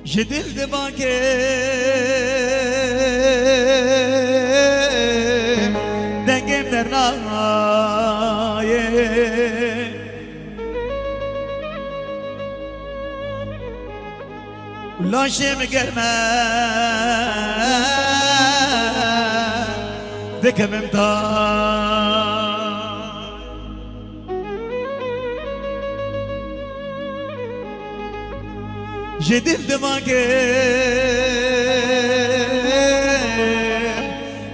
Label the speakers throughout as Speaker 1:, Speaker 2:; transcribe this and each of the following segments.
Speaker 1: جدل دباكم دنگم در نایه لاشم گرمه دکم امتان جدل دماغم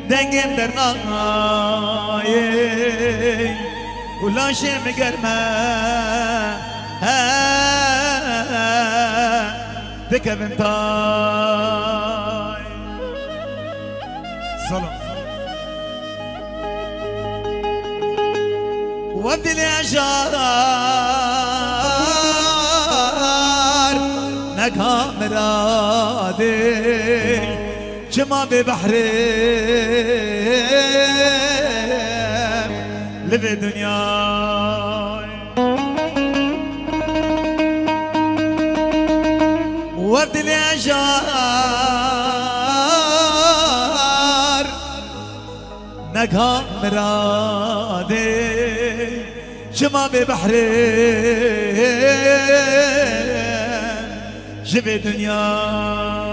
Speaker 1: دنگم در نایه ولاشم گرمه دکم امتای سلام وابدل اشار نكام رادي جما ببحرين لفي دنياي وابد الاشجار نكام رادي جما ببحرين جبه دنیای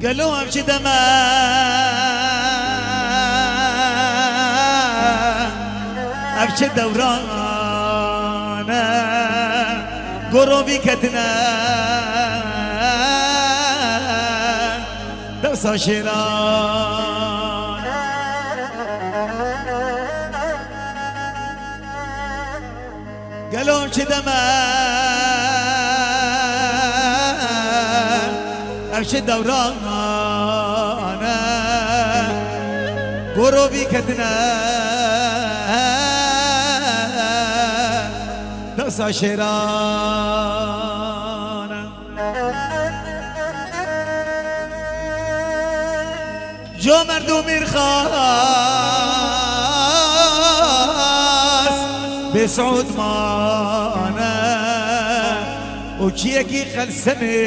Speaker 1: قالوا امشي دما امشي دورانا قروبي كدنا دوسا شيران قالوا امشي دما امشي دورانا قروبي كدنا دوسا شيرانا جو مردو مرخاص بسعود مانا وچيكي خلسمي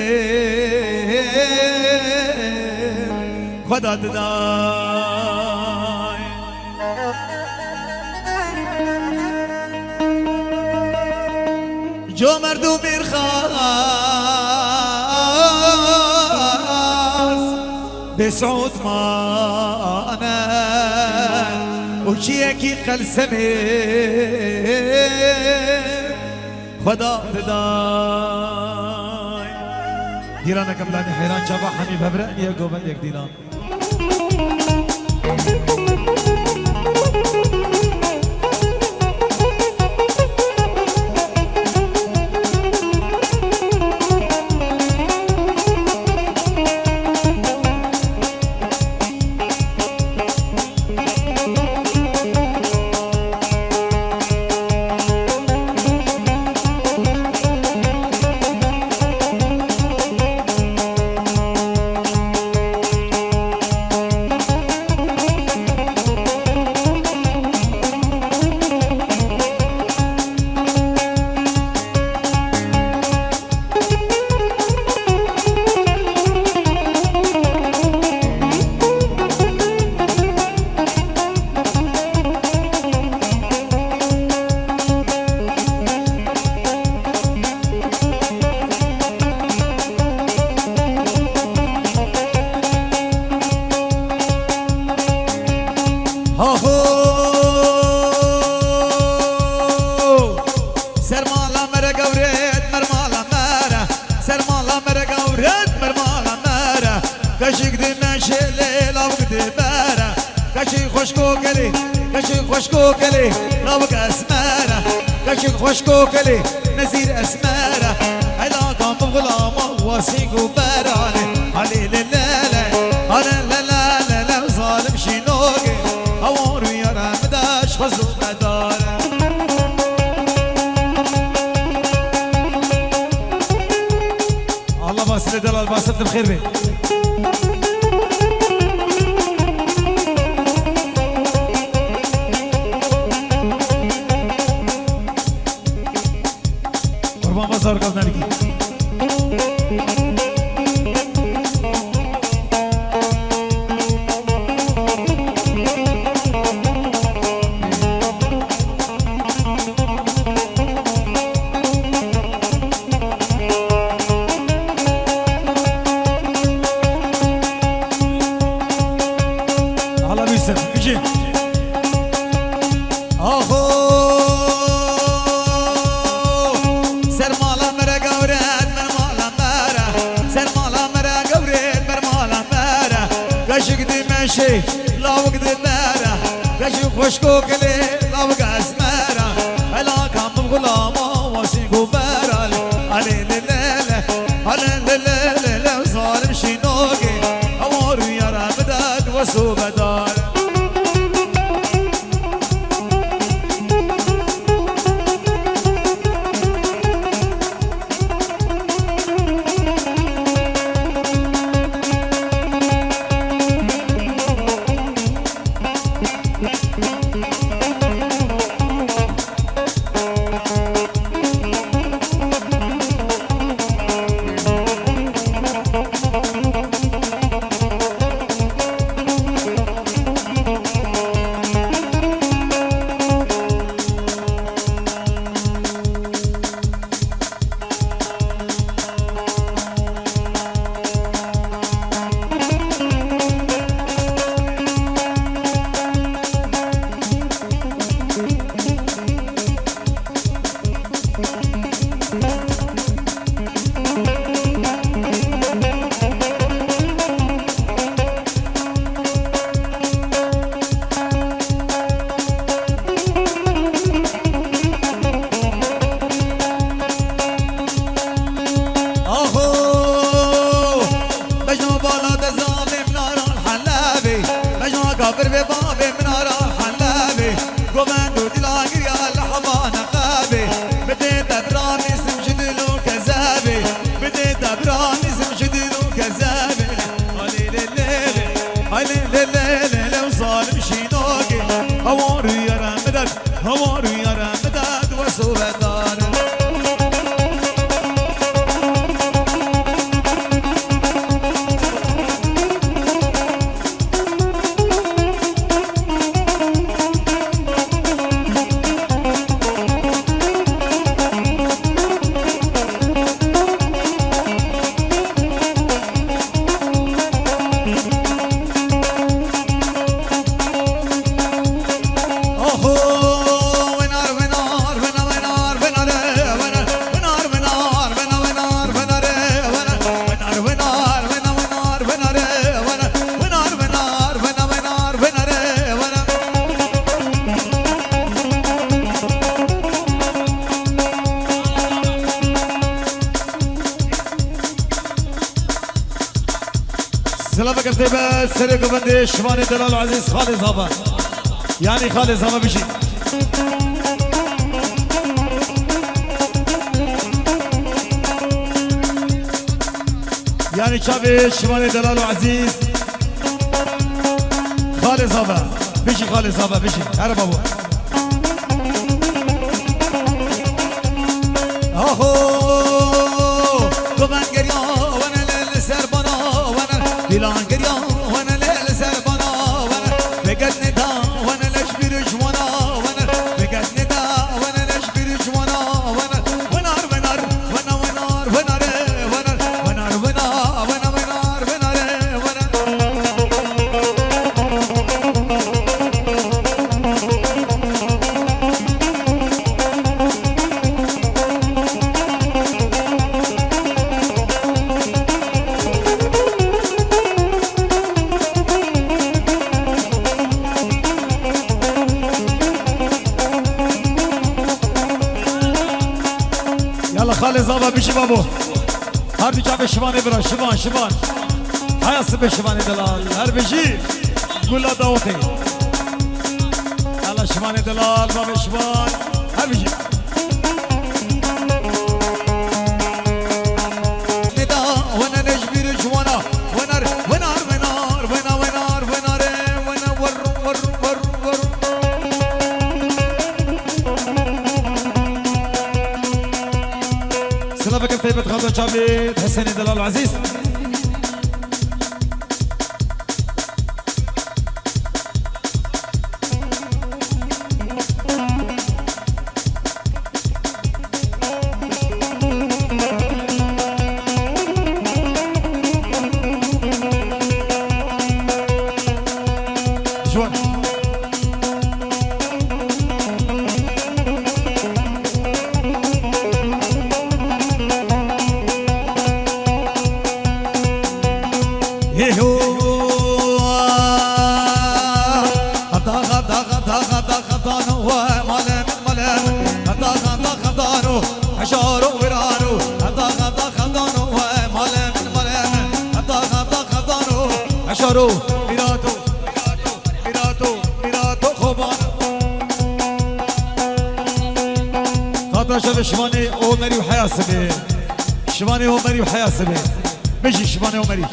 Speaker 1: خدا دداي جو مردو مرخاص بسعود مانا وچيكي خلسمي خدا دداي ديرانا كملاني حيران شبا حمي ببرأ يا قوبل يك ديران كشي خوشكو كلي كشي خوشكو كلي رابك اسمارة كشي خوشكو كلي نزير اسمارة هيدا واسيق وبراني علي لليلة على لا لا لا لا ظالم شينوكي أور يا رمداش خزو بداري الله باسل دلال باسل بخير بي قربان بازار قبل نرگی لا وقت النارة كشف خشكو كلي لا وقت اسمارة هلا كم غلامة واسيقو بارالي علي لليلة علي لليلة وصارم شينوكي أمور يا رمداد وسو بدار كافر ببابي من وراء حلابي قومندو دلاقي يا الحضانة قابي بديت أبرام اسم جدلو كذابي بديت أبرام اسم جدلو كذابي هالي لليلة هالي لليلة لو ظالم شينوكي هوارو يا رمدد هوارو يا رمدد وسوبة داري سلام کرتے بس سرے کو بندے شمان دلال عزیز خالد زابا یعنی خالد زابا بشی یعنی چاوی شمان دلال عزیز خالد زابا بشی خالد زابا بشی هر بابا آهو گمان گریا ونه لیل سر بنا ونه دیلان گریا ونه لیل سر بنا ونه بگد ندا ونه لش بیرش ونا ونه بگد ندا ونه لش بیرش ونا ونه ونار ونار ونا ونار ونار ونار ونار ونا ونا ونار ونار يلا خالد زابا بشي بابو هر دو جا شبانه برا شبان شبان حیاس به شبانه دلال هر بجی گلا داوته الله شبانه دلال باب شبان هر بجی ندا وانا نجبر جوانا ونار ونار ونار ونار ونار ونار ونار ور ور ور ور سلامك طيبة خاطر جابت حسين دلال العزيز شباني عمري وحياسبي شباني عمري وحياسبي بيجي شباني عمري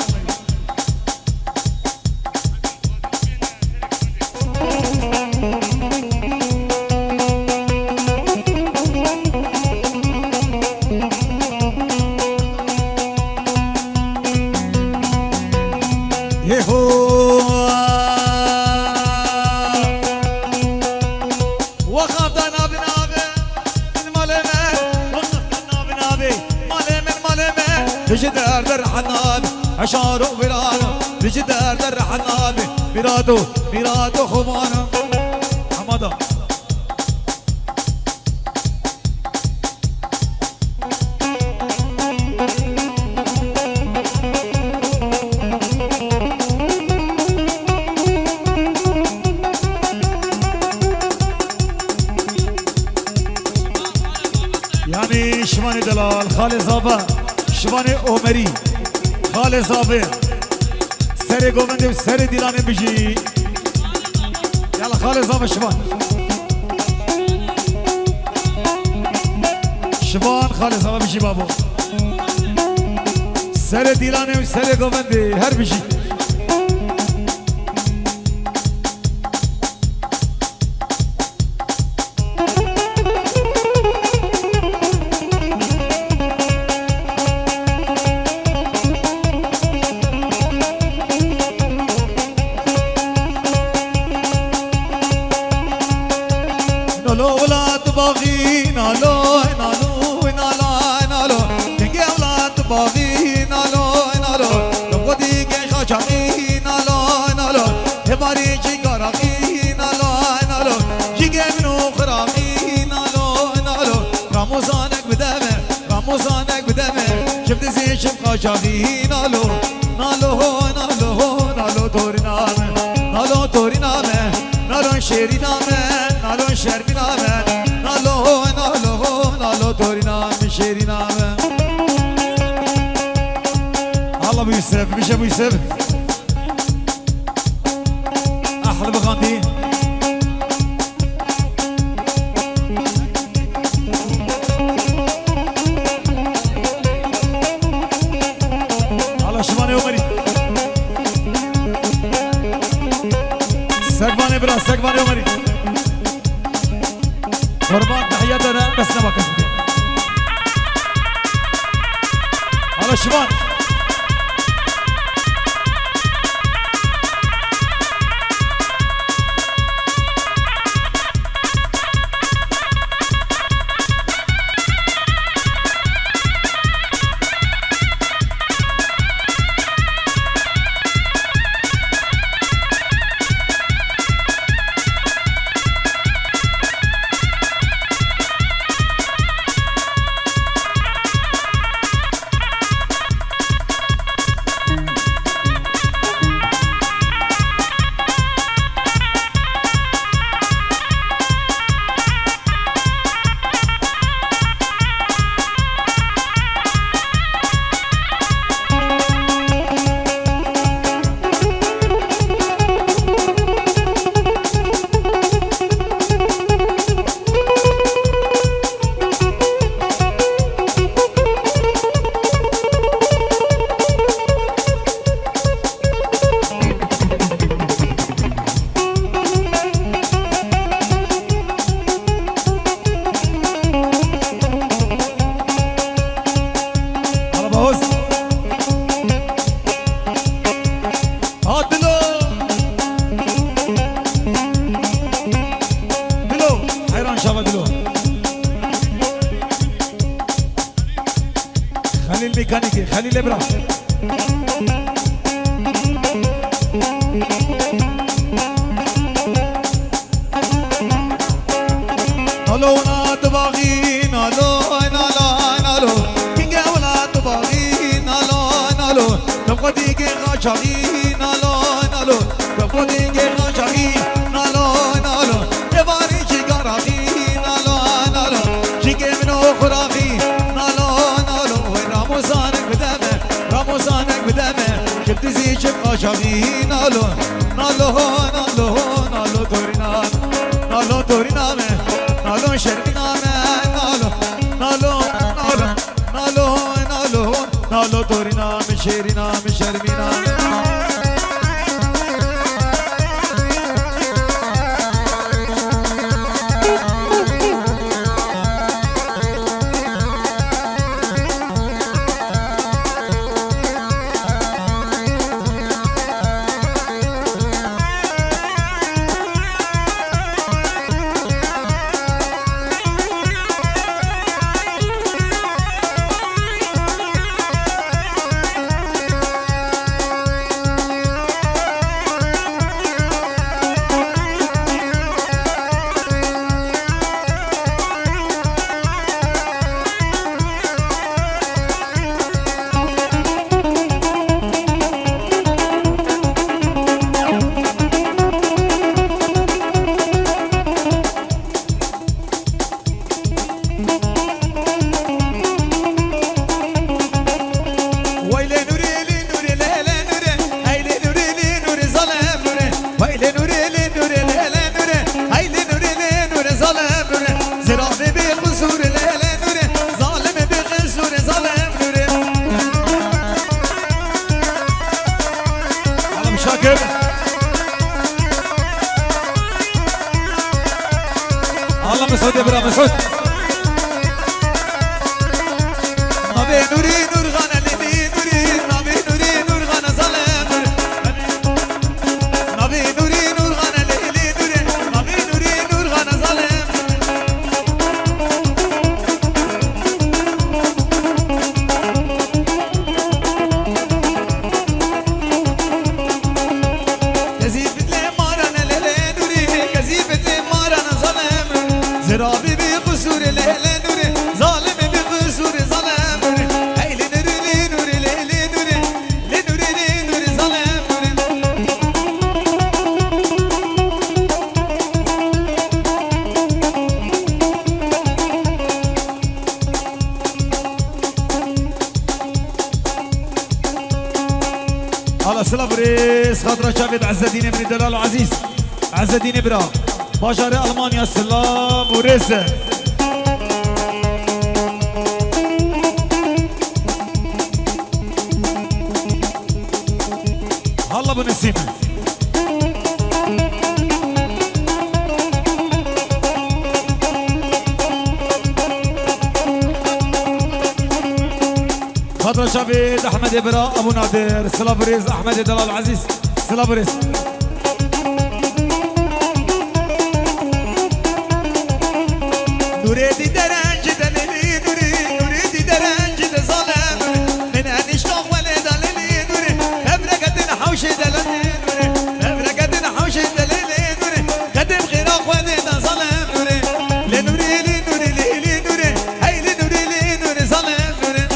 Speaker 1: بجدار در حنان عشارو برانو بجدار در حنان برادو خمانو حمادا يعني شماني دلال خالي زابا شبانه عمری خال زابه سر گومنده و سر دیلانه بجی یالا خال زابه شبان شبان خال زابه بجی بابو سر دیلانه و سر گومنده هر بجی شبقى نالو نالو نالو نالو توري نامه نالو توري نامه نالو شيري نامه نالو شربي نامه نالو نالو نالو توري نامه شيري نامه الله بيسف مش بيسف احلى بغاندي سقبان عمري قربان تحياتنا بس نبقى على شبان خليل ميكانيكي خليل ابراهيم نالو نات باغي نالو نالو نالو كينجا ولا تباغي نالو نالو تبغي كي غاشي نالو نالو تبغي كي غاشي نالو نالو تباري شيغاري نالو نالو شيكي منو خراغي نالو نالو رمضانك بدمه رمضانك بدمه شفت زي شف غاشي نالو نالو نالو نالو دورينا نالو دورينا نالو شربنا نالو نالو نالو نالو نالو نالو دورنا من شيرنا من شربنا الله مسعود ابراهيم مسعود نبي نوري نور غانا نبي نوري نبي نوري نور غانا ظلم نبي نوري نور غانا ليلي نوري نبي نوري نور غانا ظلم كزيف لي مارنا ليلي نوري كزيف لي مارنا ظلم زرابي بقصور ليلي نوري ظالم بقصور ظلم نوري هاي لي نوري نوري ليلي نوري لي نوري لي نوري ظلم نوري على سلافريس خاطر شابت عز الدين بن دلال عزيز عز الدين برا باشار ألمانيا السلام ورزة هلا بنسيم خضرة شابت أحمد إبراء أبو نادر سلافريز أحمد دلال عزيز سلافريز نريد درنج دليلي نوري نريد درنج ظلم من انشتاق ولد دليلي نوري ابرقت حوش دليلي نوري ابرقت حوش دليلي نوري قدم خراق ولد ظلم نوري لنوري لي نوري لي نوري هاي لي نوري لي نوري ظلم نوري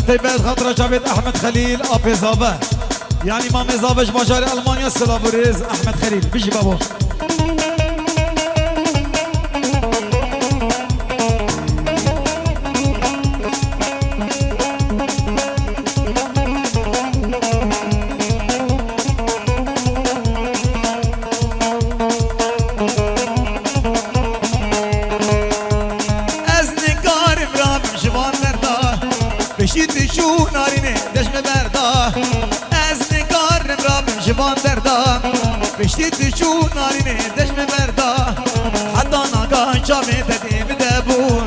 Speaker 1: طيبات خاطر جابت احمد خليل ابي زابه يعني ما مزابج مجاري المانيا سلافوريز احمد خليل بيجي بابا بشید شو نارینه دشم بردا از نگارم رابم جوان دردا بشید شو نارینه دشم بردا حتی نگاه جامعه ددیم دبون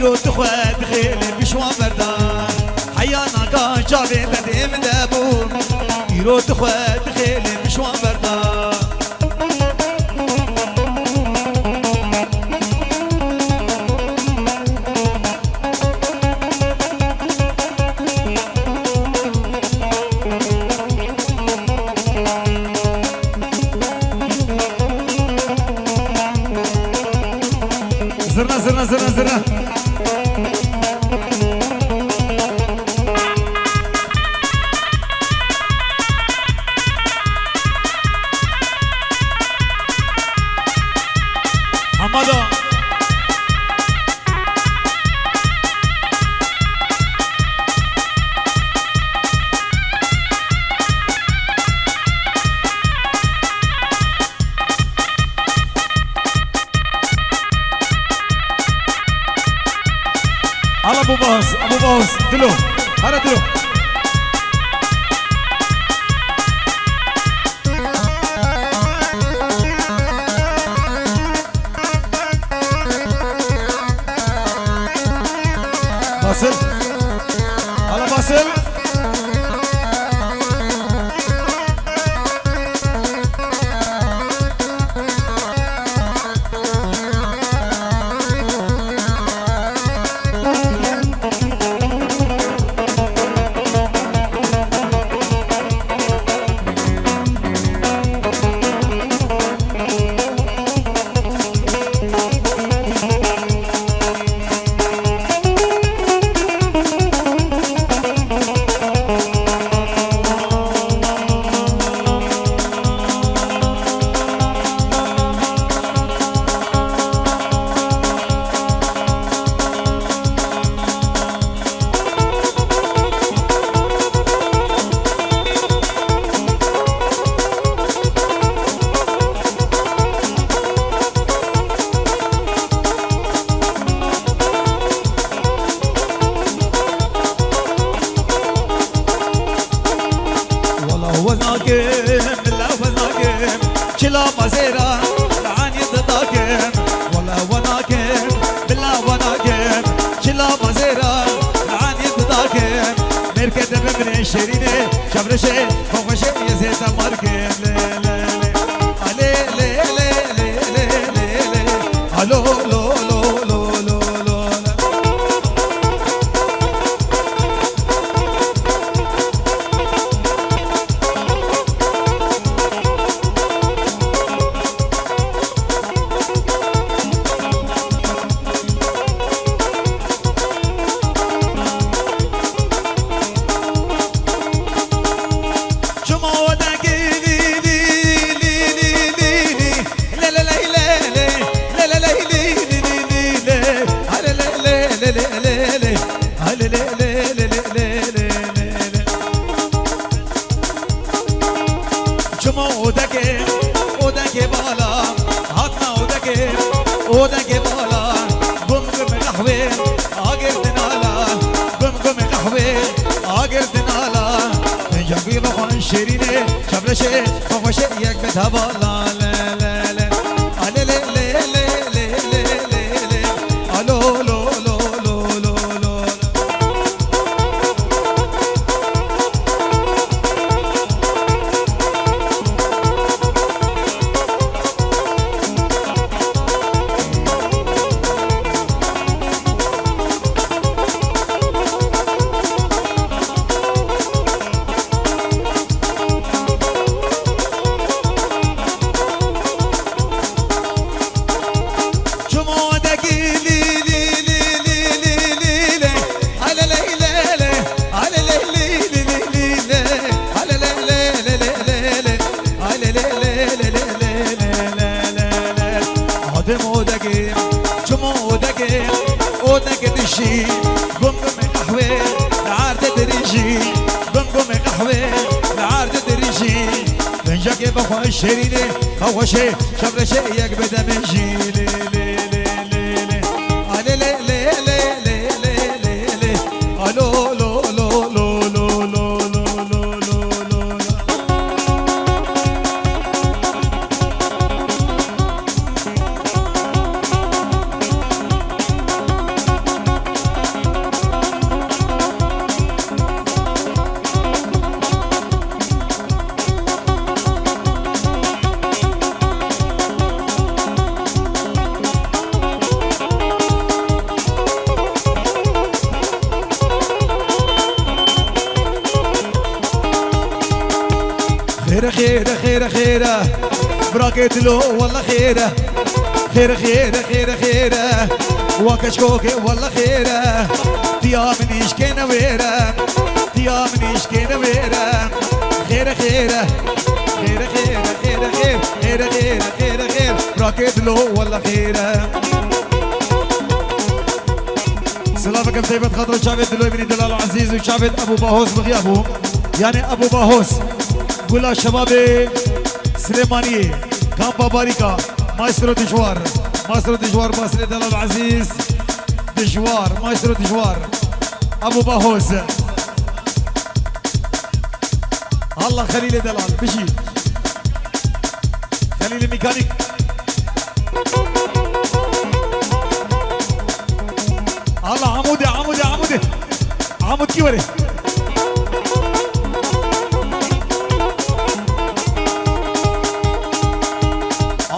Speaker 1: ایرو تخواد خیلی بشوان بردان حیانا کا جاوه بدیم دبون ایرو تخواد خیلی بشوان بردان زرنا زرنا زرنا زرنا حمادا على ابو باص دلو هلا دلو باصل هلا باصل كلا مزيرا العاني ضداكم والله وناكم بالله وناكم كلا مزيرا العاني ضداكم مركز من الشرينة شبرشة فوقشة يزيد ماركم لي لي لي لي لي لي لي الو لو لو لو لو لو ودك بالا قم قهوه اگر دنالا قم قهوه اگر دنالا جنبي بخون شيرينه شبرشه خوشه یک بتبالا لا لا لا لا لا لا لا لا الو لو لو لو لو لو ودك تشي قم قهوه العارض دريجي قم قهوه العارض دريجي بنجاك بخوا الشرينه هو شي شبر شي يك بدا من جي لي لي لي لي لي لي لي لي لي لي الو لو لو لو لو لو لو لو خيره خيره خيره براكت له والله خيره خيره خيره خيره خيره وكشكوكي والله خيره ديا منيش كينا ويره ديا منيش كينا ويره خيره خيره خيره خيره خيره خير خيره خيره خيره خير براكت له والله خيره سلامك بطيبة خاطر شعبة دلوي بن دلال عزيز وشعبة أبو باهوس بغيابه يعني أبو باهوس قول شباب سليمانية كامبا باريكا مايسترو دجوار مايسترو دجوار مايسترو دلال عزيز دجوار مايسترو دجوار أبو باهوس الله خليل دلال بشي خليل ميكانيك الله عمودي عمودي عمودي عمود كيوري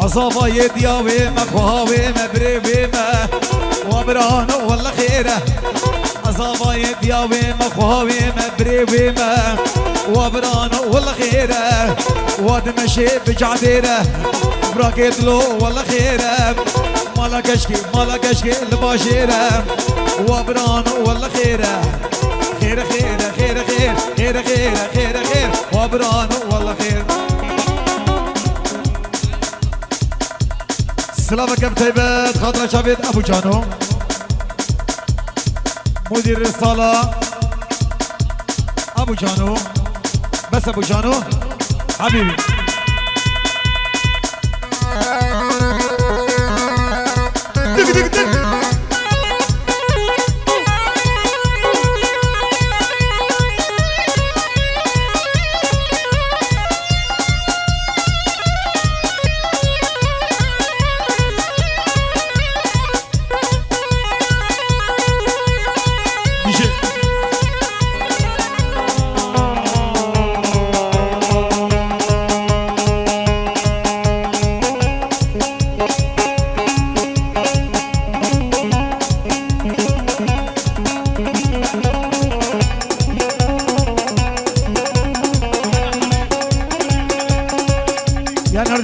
Speaker 1: عصافة يديا ويما خوها ويما بري ويما وبرانو والله خيره عصافة يديا ويما خوها ويما بري ويما وبرانو والله خيره واد مشي بجعبيره براكت له والله خيره مالا كشكي الباشيره وبرانو والله خيره خيره خيره خيره خير خيره خيره خيره خير وبرانو والله خير سلامك بطيبات خاطر شعبية أبو جانو مدير الصالة أبو جانو بس أبو جانو حبيبي دق دق دق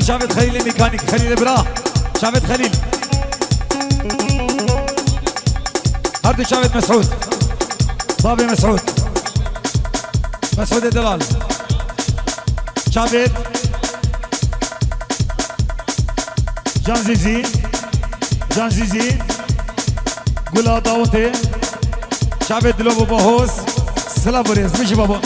Speaker 1: شعبة خليل ميكانيك خليل براه شعبة خليل هردي شعبة مسعود بابي مسعود مسعود الدلال شعبة جان زيزي قولا داوتي شعبة دلوبو باهوس سلام بريز مشي بابا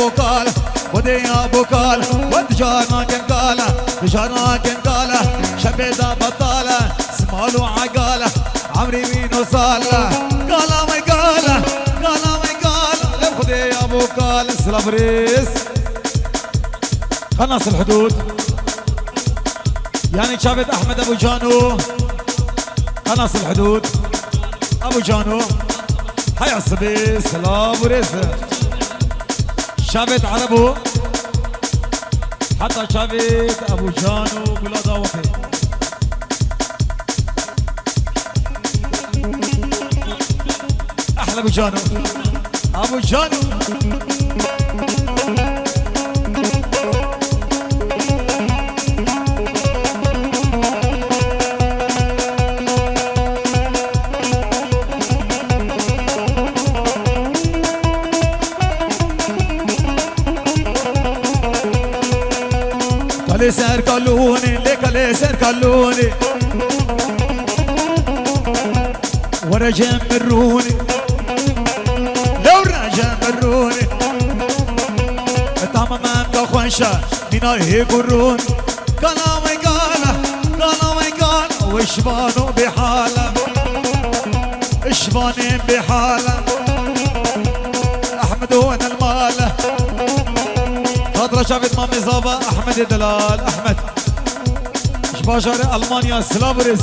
Speaker 1: هو كالا لب خدي ابو كالا ودجانا كان كالا شبيدا بطاله سمالو عقاله عمري مينو صاله كالا لب خدي ابو كالا سلابريس قناص الحدود يعني شابت احمد ابو جانو قناص الحدود ابو جانو هيا الصبي سلام ورزق شابت عربو حتى شابت ابو جانو بلا داوتي احلى ابو جانو سر كلوني لك سر كلوني ورجع مروني لو رجع مروني تمام ما خوشا منا يقرون كلامي قال وشبانو بحاله اشباني بحاله احمد وانا الماله خدا شافت مامي زابا احمد دلال احمد شباشار المانيا سلابرز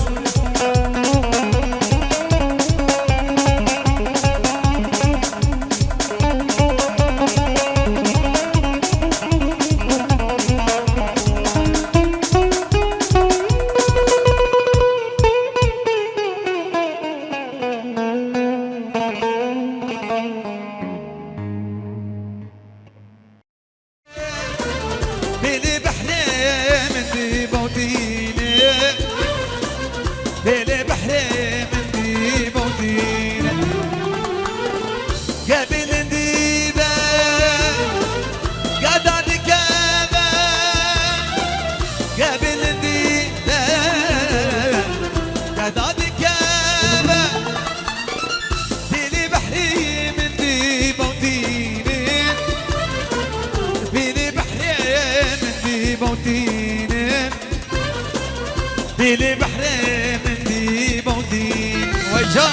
Speaker 2: ديلي بحري من دي بودين وجه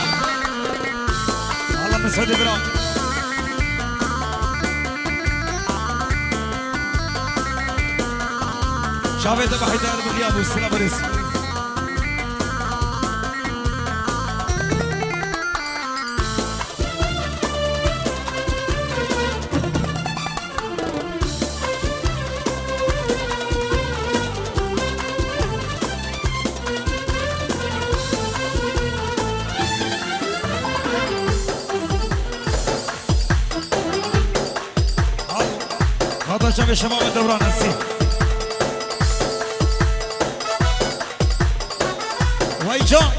Speaker 1: الله من سعودي برام شافي ذبح يدار بغياب والسلام بريس هذا شاف الشباب الدوران هسي ويجون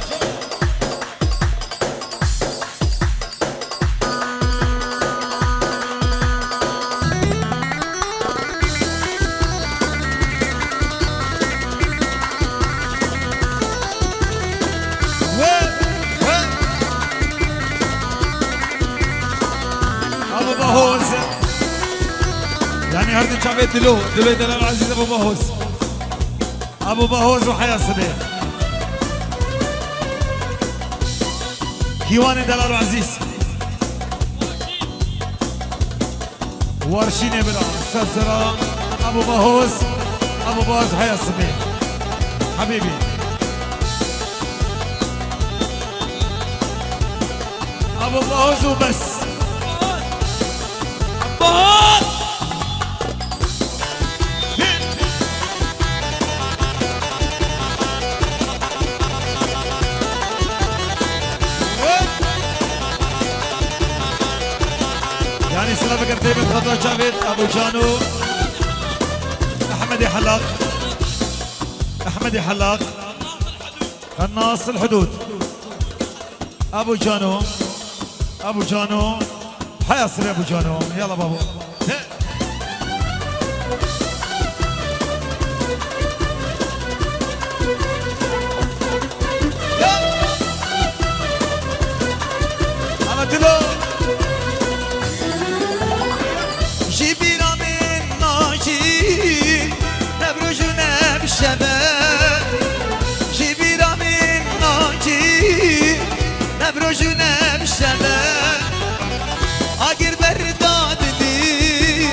Speaker 1: ابو بهوز يعني هردي شافيت دلو دلال العزيز ابو بهوز ابو بهوز وحياة صبيح كيواني دلال العزيز ورشيني بالعام سلسلة ابو بهوز حياة صبيح حبيبي ابو بهوز وبس بهوز يعني سلام قرتي من خضرة جافيد ابو جانو احمد حلاق قناص الحدود ابو جانو حيصل يا ابو جانو يلا بابو انا دلو
Speaker 2: نبروجنا بالشباب اقر برداد لي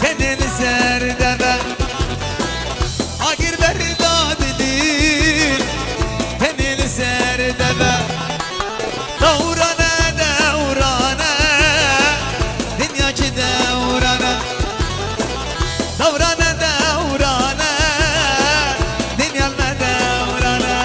Speaker 2: كان الزهر دبا اقر برداد لي كان الزهر دبا دورانا دنيا دورنا دنيا المدورنا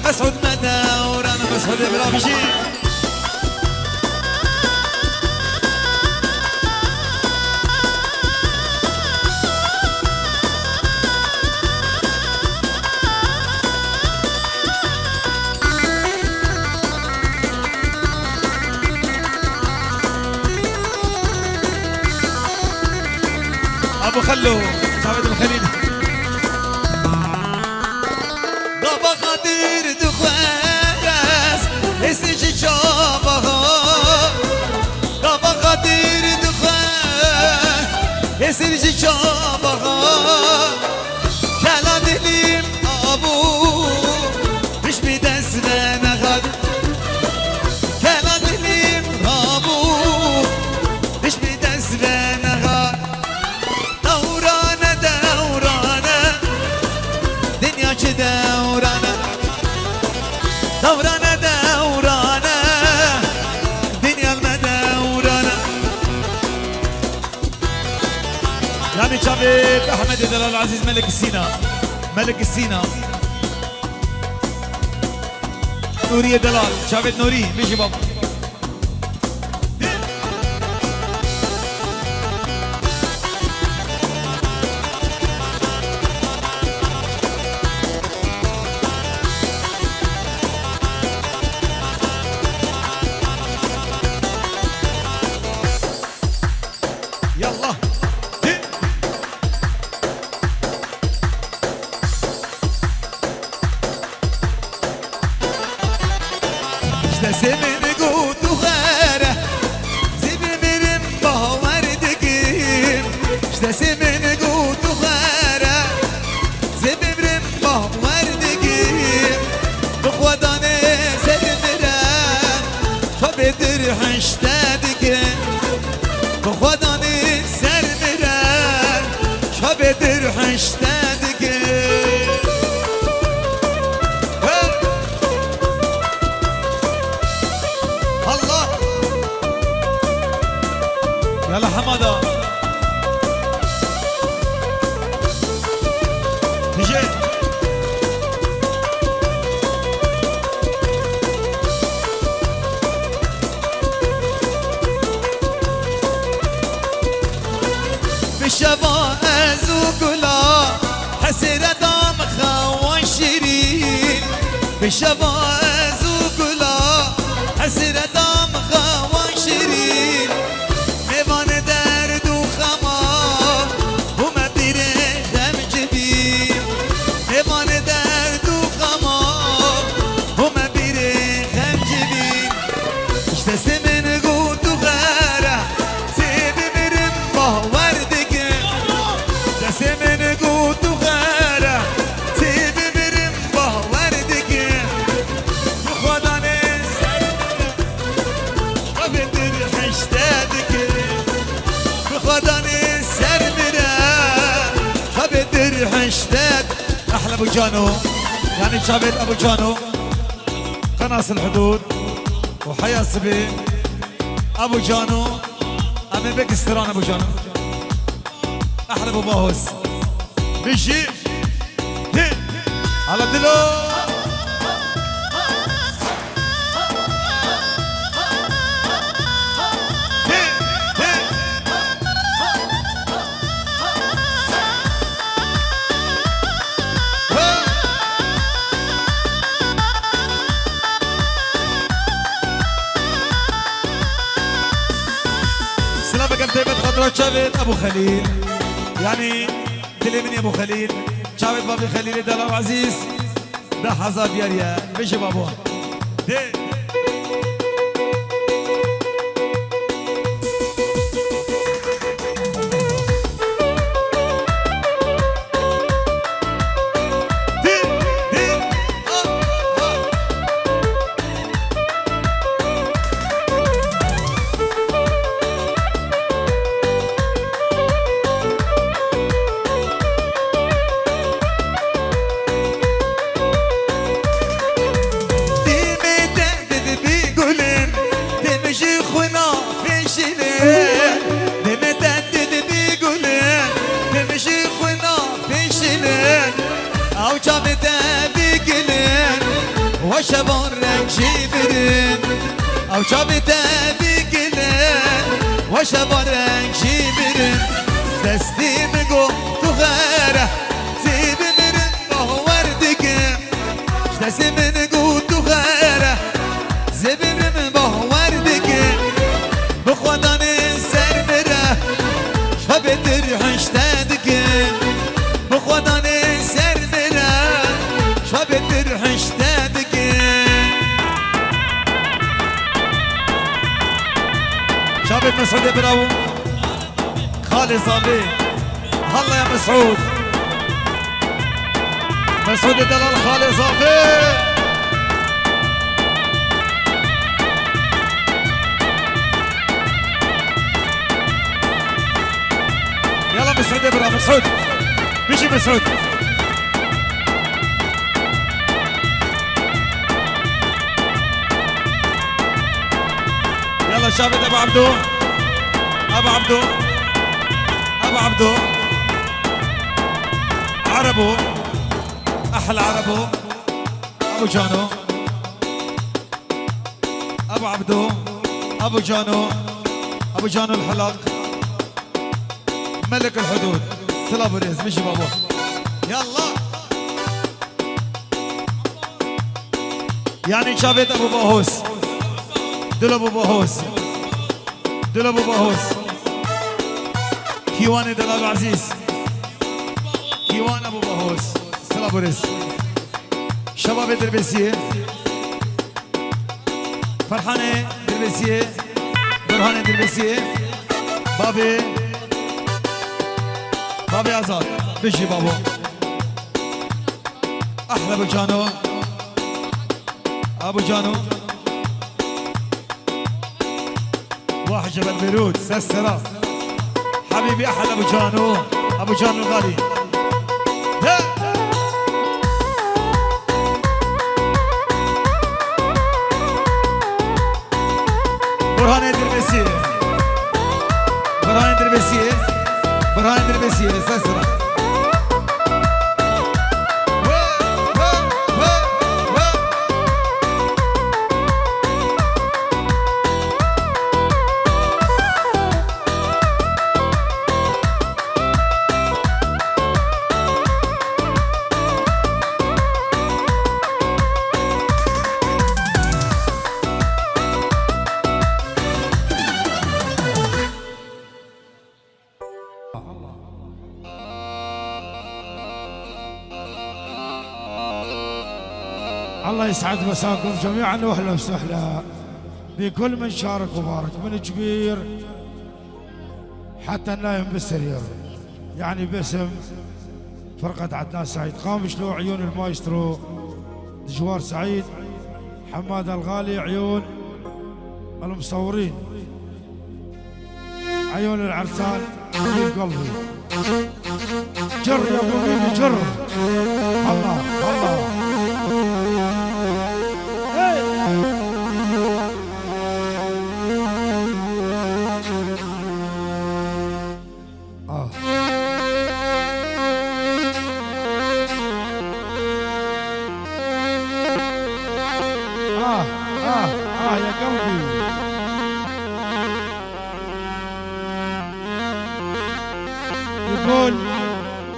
Speaker 2: مسعود مدورنا مسعود برامجي ابو خلو ثابت الخليل بابا خدير دخواس اسج شابها بابا خدير دخواس اسج شابها كلا دليم ابو
Speaker 1: يعني شافت احمد دلال العزيز ملك السينا، ملك السينا. نورية دلال، شافت نوري بيجي بابا. يلا
Speaker 2: سمن قوت وغيره زبن من وردقين اشتا سمن قوت وغيره زبن من وردقين بخوضاني سرمرم فبدر حشتادقين بخوضاني سرمرم فبدر حشتادقين
Speaker 1: يلا حماده نجي
Speaker 2: بالشفا ازوقلا حسرة دام خواشرين بالشفا ازوقلا حسرة دام خواشرين ميوان درد وخما وما بيري خم جبين ميوان درد وخما وما بيري خم جبين اشتسي من قوت وغيره سيبي مرم وردك اشتسي من قوت وغيره سيبي مرم وردك وخداني وبدر حشتادك بخداني سرمرة فبدر حشتاد.
Speaker 1: احلى ابو جانو، يعني شافت ابو جانو قناص الحدود وحياة صبي ابو جانو امين بك استران ابو جانو. احلى ابو باهوس بيجي على دلو سلامك طيبة خاطرات شافت ابو خليل، يعني دلي مني ابو خليل شافت بابي خليل دلال عزيز ده حزاب يا ريال بيجي بابوها دي
Speaker 2: وشبرك جبرين او شابته بقلن وشبرك جبرين تسليم قو تغيره زيب مرن وهو وردك تسليم قو تغيره زيب مرن وهو وردك بخوضان سرمره شبتر حشتادك بخوضان سرمره شبتر حشتادك
Speaker 1: شابت مسعود براو خالي صابي هلا يا مسعود مسعود دلال خالي صافي يلا مسعود براو مسعود بيجي مسعود يلا شافت ابو عبدو ابو عبدو ابو عبدو عربو احلى عربو ابو جانو ابو عبدو ابو جانو ابو جانو الحلق ملك الحدود سلام بريز مشي بابا يلا يعني شافت ابو باهوس دل ابو باهوس دل ابو باهوس كيوان دل ابو عزيز كيوان ابو باهوس سلام بريز شباب دربسيه فرحانه دربسيه برهانه دربسيه بابي بابي آزاد بشي بابو أحلى أبو جانو أبو جانو واحد جبل بيروت سلسلة حبيبي أحلى أبو جانو أبو جانو الغالي برهان دربسية برهان دربسية برهان دربسية سلسلة
Speaker 3: الله يسعد مساكم جميعا واهلا وسهلا بكل من شارك وبارك من كبير حتى النايم بالسرير يعني باسم فرقة عدنان سعيد قام شلو عيون المايسترو دجوار سعيد حماد الغالي عيون المصورين عيون العرسان حبيب قلبي جر يا ابو جر الله الله يا قلبي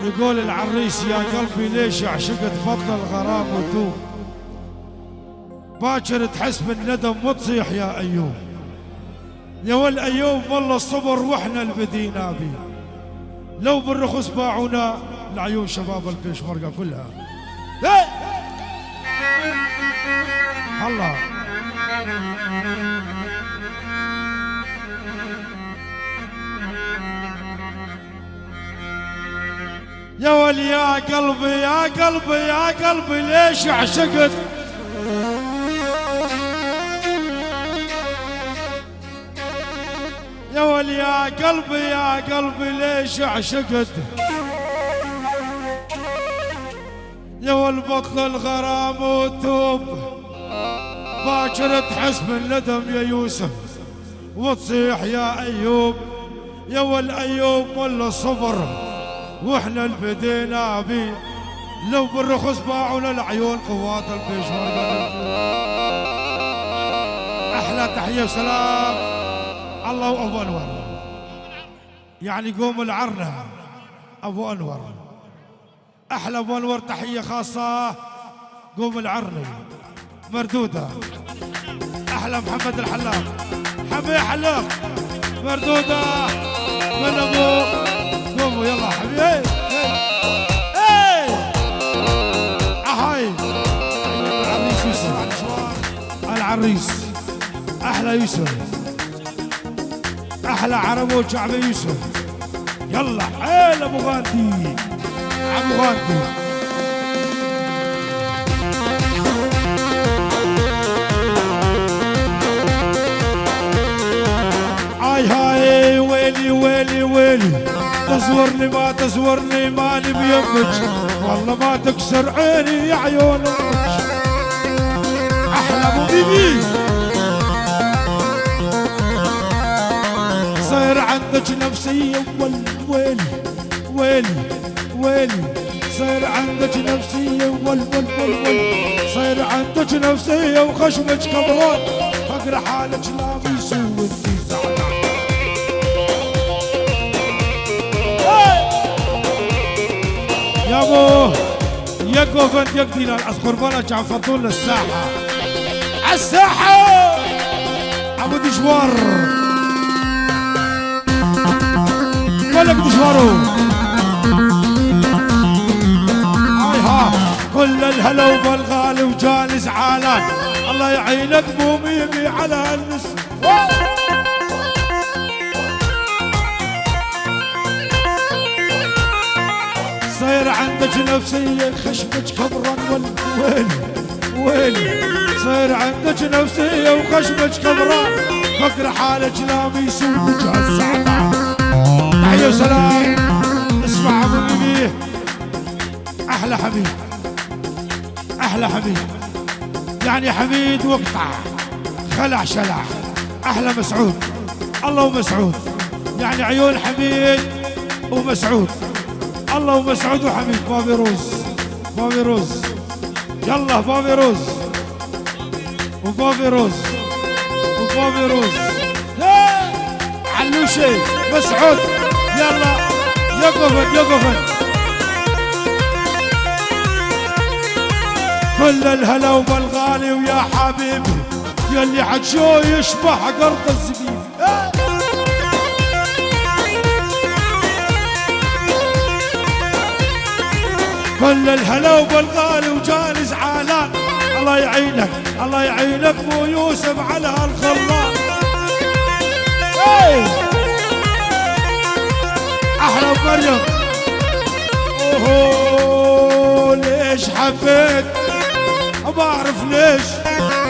Speaker 3: يقول العريس يا قلبي ليش عشقت بطل الغرام وتوب باكر تحس بالندم وتصيح يا ايوب يا ول ايوب والله الصبر واحنا البدينا بي لو بالرخص باعونا لعيون شباب البيشمرقه كلها الله يا ولي يا قلبي يا قلبي يا قلبي ليش عشقت يا ولي يا قلبي يا قلبي ليش عشقت يا والبطل الغرام وتوب باكر تحس بالندم يا يوسف وتصيح يا ايوب يا والايوب ولا الصبر واحنا البدينا بي لو بالرخص باعونا العيون قوات البيشمرقه احلى تحيه وسلام الله وابو انور يعني قوم العرنه ابو انور احلى ابو انور تحيه خاصه قوم العرنه مردوده احلى محمد الحلاق حبي حلاق مردوده من ابو قوموا يلا حبيبي اي اهاي العريس يوسف العريس احلى يوسف احلى عربي وشعبي يوسف يلا حيل ابو غاندي ابو غاندي هاي ويلي ويلي ويلي تصورني ما تصورني ماني بيمك والله ما تكسر عيني يا عيون امك احلى ابو بيبي صاير عندك نفسيه ويلي ويلي ويلي صير عندك نفسية ول ول ول ول صير عندك نفسية وخشمك كبران فقر حالك لا بيسوي انتي زعلان يا ابو يقف انت يقدي اذكر بلد عم فضول للساحة عالساحة ابو دشوار ولك دشوارو كل الهلا وبالغالي وجالس عالان الله يعينك مو ميمي على هالنسم صير عندك نفسية خشمك كبرا ويلي ويلي صير عندك نفسية وخشمك كبرا فكر حالك لا بيسوق هالزعلان تحية وسلام اسمع ابو ميمي احلى حبيب احلى حبيب يعني حميد وقطع خلع شلع احلى مسعود الله ومسعود يعني عيون حميد ومسعود الله ومسعود وحميد بابي روز بابي روز يلا بابي روز وبابي روز وبابي روز علوشي مسعود يلا يقفن يقفن كل الهلا وبالغالي ويا حبيبي يلي حجو يشبه قرط الزبيب كل الهلا وبالغالي وجالس عالان الله يعينك الله يعينك مو يوسف على هالخلاط احلى مريم اوه ليش حبيت ما اعرف ليش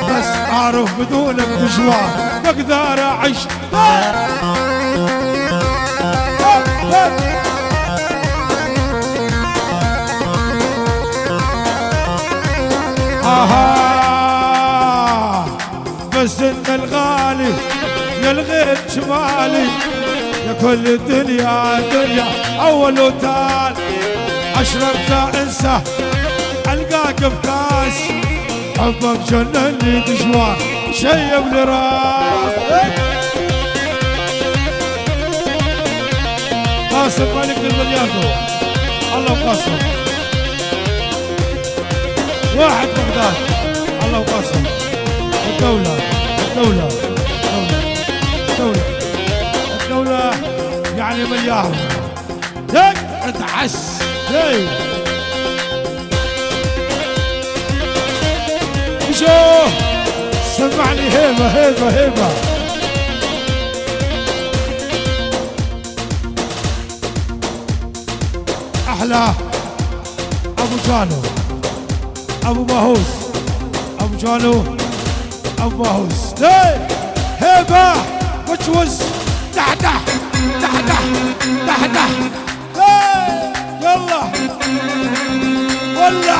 Speaker 3: بس اعرف بدونك مشوار ما اقدر اعيش بس انت الغالي يا الغير شمالي يا كل الدنيا دنيا اول وتال اشرفت انسى القاك بكاس حبك جنني دشوار شيب لي راس قاسم ملك الملياردو الله وقاسم واحد بغداد الله وقاسم الدولة الدولة الدولة الدولة يعني مليار هيك اتعس هي شو سمعني هيبة هيبة هيبة أحلى أبو جانو أبو باهوس أبو جانو أبو باهوس هيبة وتوز دحدح دحدح دحدح يلا ولع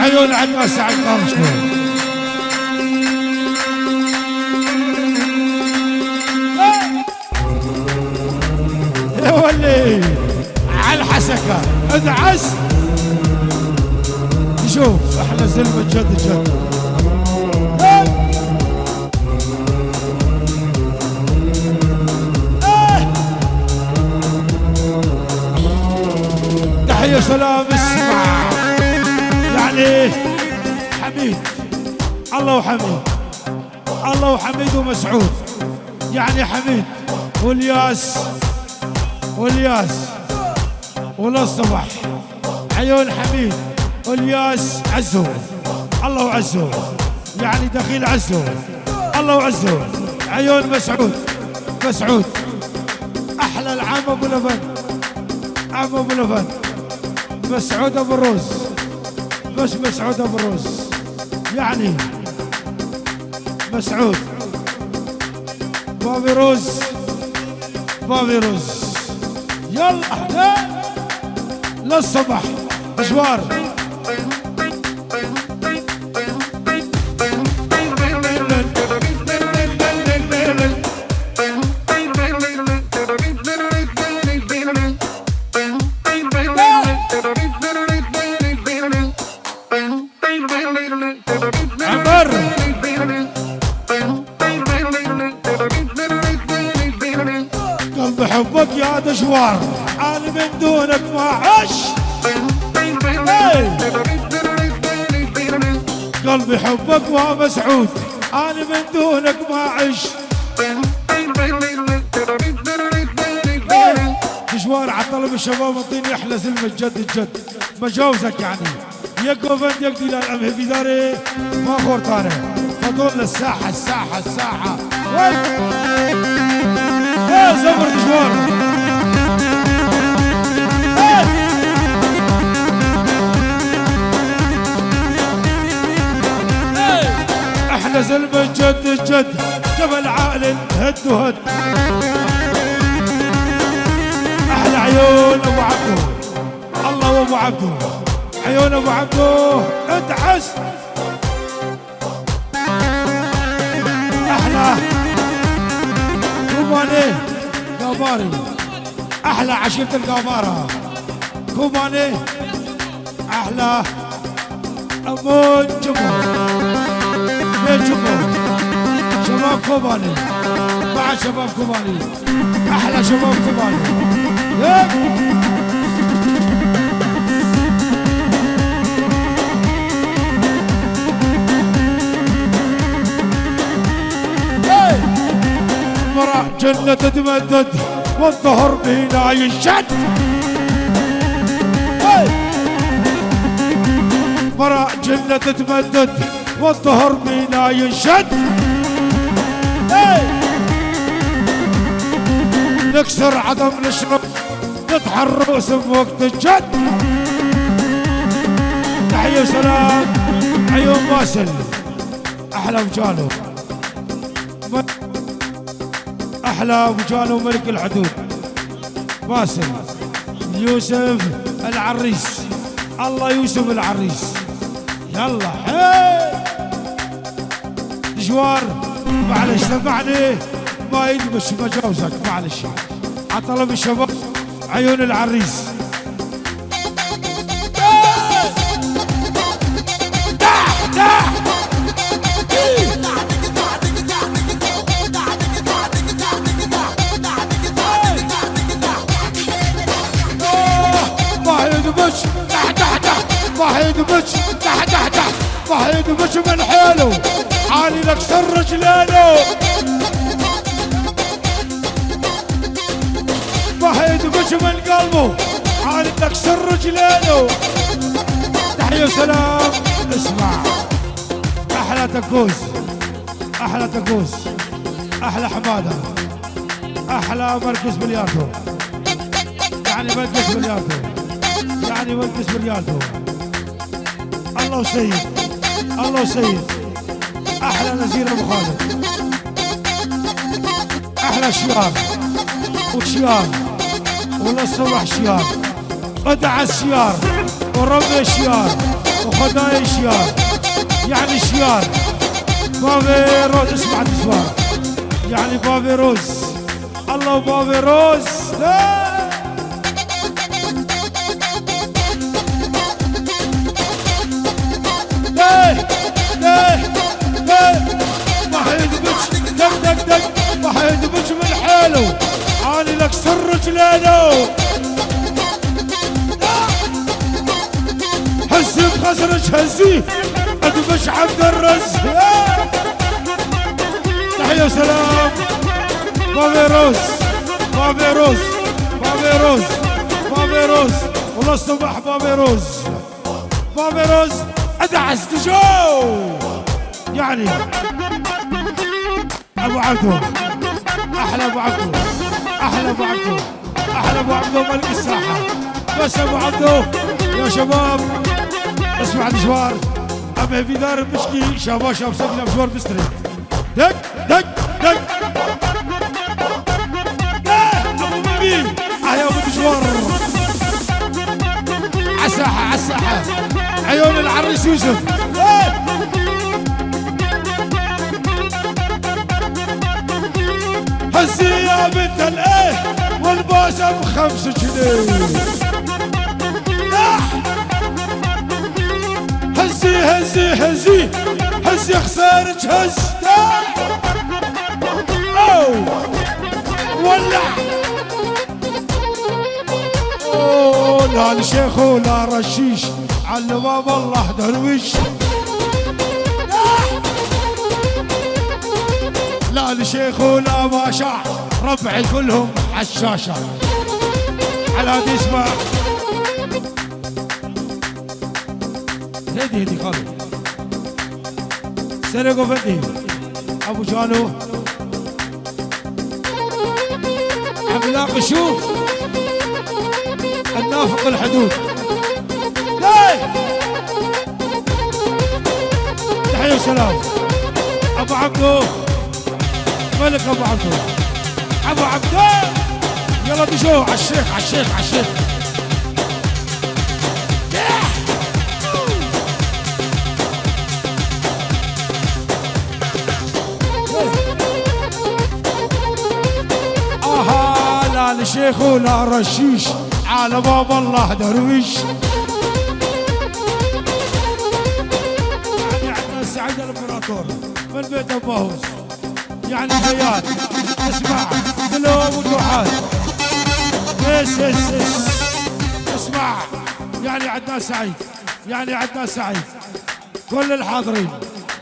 Speaker 3: عيون عنا سعد قرشنا يا ولي على الحسكة ادعس شوف احلى زلمة جد جد تحية سلام اسمع يعني حميد الله وحميد الله وحميد ومسعود يعني حميد والياس والياس وللصبح عيون حميد والياس عزو الله وعزو يعني دخيل عزو الله وعزو عيون مسعود مسعود احلى العام ابو لبن عم ابو لبن مسعود ابو الروز بس مسعود ابو الروز يعني مسعود بابي روز بابي روز يلا للصبح مشوار حبك يا دشوار انا من دونك ما عش. قلبي حبك ما مسعود انا من دونك ما عش. دشوار عطلب الشباب اعطيني احلى زلمه الجد الجد بجوزك يعني يا قوفند يقدي للامه بداري ما خورتانه فضول للساحه الساحه وين يا زمر دشوار احلى زلمه الجد الجد جبل عائل هد وهد. احلى عيون ابو عبدو الله وابو عبدو عيون ابو عبدو ادعس. احلى كوباني قاباري احلى عشيره القاباره كوباني احلى امون جمهور من جمهور شباب كوباني بعد شباب كوباني احلى شباب كوباني. مرة جنة تتمدد والظهر بينا ينشد. مرة جنة تتمدد والظهر بينا ينشد. نكسر عظم نشرب نطحن الرؤوس بوقت الجد. تحية وسلام عيون باسل احلى وجالو احلى وجالو ملك الحدود باسل يوسف العريس الله يوسف العريس يلا هي جوار معلش سمعني ما يدمش مجاوزك معلش عطلب الشباب عيون العريس. ما يدمش ما يدمش ما يدمش من حيله عالي نكسر رجلينه. ما يدمش من قلبه عالي نكسر رجلينه. تحية وسلام اسمع احلى تكوز احلى تكوز احلى حماده احلى مركز بلياردو يعني مركز بلياردو يعني مركز بلياردو. الله وسيد الله وسيد احلى نزير ابو خالد احلى شيار وشيار ولا الصبح شيار ادعس شيار وربي شيار وخداي شيار يعني شيار بابي روز اسمع النسوان يعني بابي روز الله بابي روز. لا ما يدبش دق ما يدبش من حاله عاني لك سر رجلينه. هزي بخزرج هزي ادبش عبد الرز. تحية وسلام بابي روز بابي روز بابي روز بابي روز والله الصبح بابي روز بابي روز ادعس دجو يعني ابو عبدو احلى ابو عبدو احلى ابو عبدو احلى ابو عبدو ملك الساحه بس ابو عبدو يا شباب اسمع دشوار اما في دار بشكي شباب سجل مشوار بستري دق دق دق ابو مبي يا ابو دشوار عالساحه عالساحه عيون العريس يوسف. هزي يا بنت الايه والباسه ب5 جنيه. هزي هزي هزي هزي خسارج هز. أو ولع لا لشيخ ولا رشيش على باب الله درويش لا لشيخ ولا ما شاح ربعي كلهم عالشاشة على هذه اسمع هدي خالد سرقوا فدي ابو جانو عملاق شوف النافق الحدود تحية وسلام ابو عبدو ملك ابو عبدو ابو عبدو يلا بشو عالشيخ عالشيخ عالشيخ لا لشيخ ولا رشيش على باب الله درويش يعني عندنا سعيد الامبراطور من بيت ابوهوس يعني خيال اسمع قلوب وجوحات اسمع يعني عندنا سعيد يعني عندنا سعيد كل الحاضرين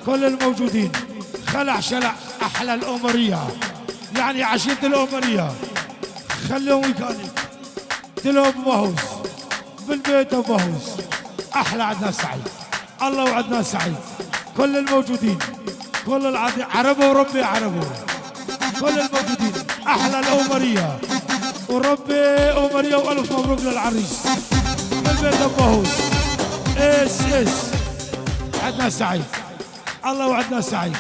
Speaker 3: كل الموجودين خلع شلع احلى الامريه يعني عشيره الامريه خلوهم يكاني دلو بوهوس بالبيت بوهوس احلى عدنان سعيد الله وعدنان سعيد كل الموجودين كل العادي عربه وربي عربه كل الموجودين احلى الامريه وربي امريه والف مبروك للعريس بالبيت بوهوس اس عدنان سعيد الله وعدنان سعيد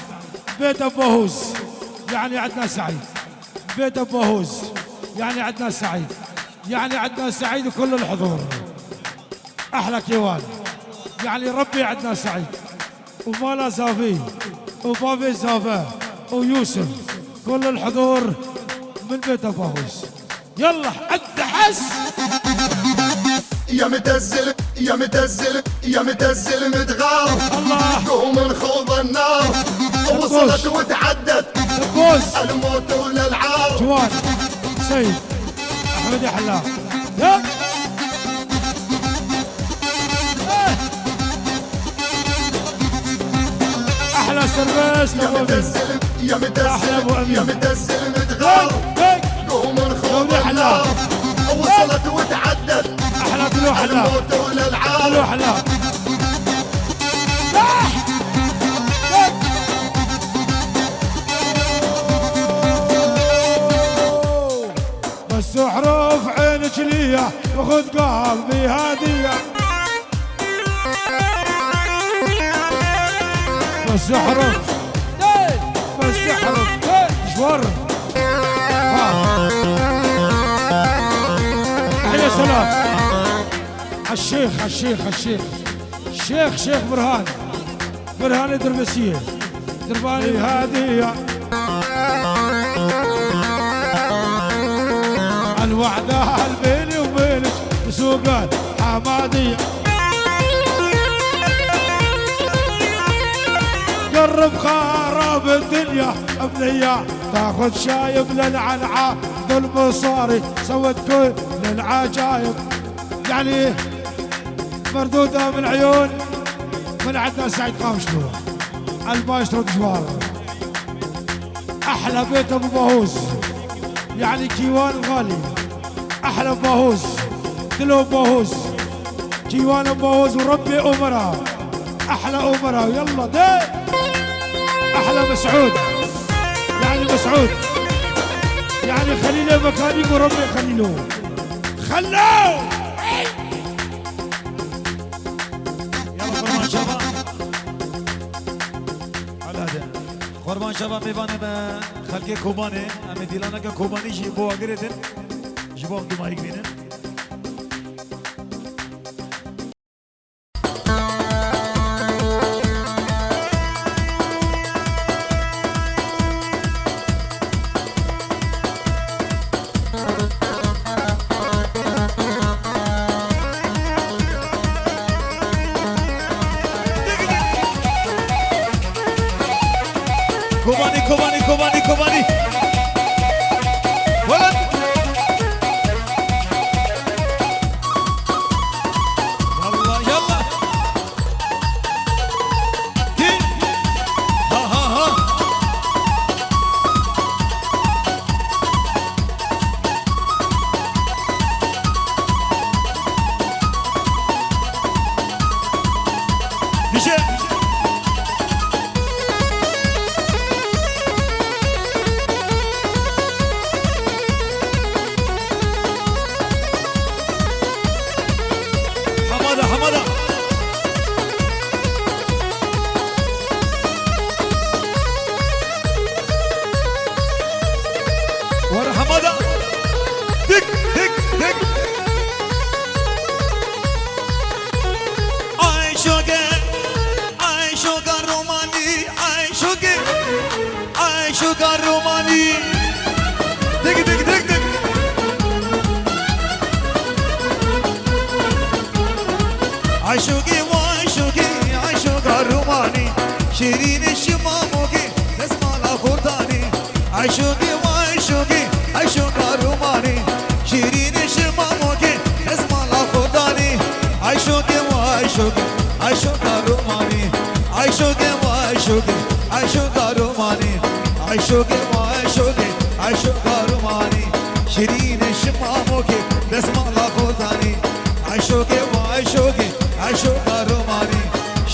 Speaker 3: بيت بوهوس يعني عدنان سعيد بيت بوهوس يعني عدنان سعيد يعني عدنان سعيد وكل الحضور احلى كيوان يعني ربي عدنان سعيد ومالا زافي وبابي زافا ويوسف كل الحضور من بيت ابوهوس يلا الدحس
Speaker 4: يا متزل يا متزل يا متزل متغار
Speaker 3: الله
Speaker 4: قوم نخوض النار وصلت وتعدت الموت وللعار
Speaker 3: جوان سيد احمد يحلى يلا احلى سربس
Speaker 4: يا متزل يا متزل يا متزل متغار قوم نخوض النار وصلت وتعدت
Speaker 3: احلى طلوع حلا
Speaker 4: الموت وللعار
Speaker 3: طلوع حلا بس حروف عينك ليا وخذ قلبي هديه بس حروف بس حروف مشوار يا سلام الشيخ برهان دربسيه درباني هاديه الوعده بيني وبينك بسوقات حماديه قرب خراب الدنيا ابنيه تاخذ شايب للعنعه ذو البصاري سوت كل العجايب يعني مردوده من عيون من عندنا سعيد قامشلو المايسترو دجوار احلى بيت ابو باهوس يعني كيوان غالي احلى باهوس دلو باهوس كيوان باهوس وربي امراء احلى امراء يلا ده احلى مسعود يعني مسعود يعني خليله مكاني وربي خليله خلوه
Speaker 1: يلا قربان شباب على هذا قربان شباب میبانه به خلق کوبانه امی دیلانه که کوبانی جیبو اگریدن جیبو هم دمایی گرینن کوبانی ولد عاشق الروماني دق دق دق دق عاشقي وعاشقي عاشق الروماني شيرين الشماموكي نسمع الخرطاني عاشقي وعاشقي عاشق الروماني شيرين الشماموكي نسمع الخرطاني عاشقي وعاشقي عاشق الروماني عاشقي وعاشقي عاشق الروماني عاشقي وعاشقي عاشق الروماني شيرين الشماموكي نسمع الخرطاني عاشقي وعاشقي عاشق الروماني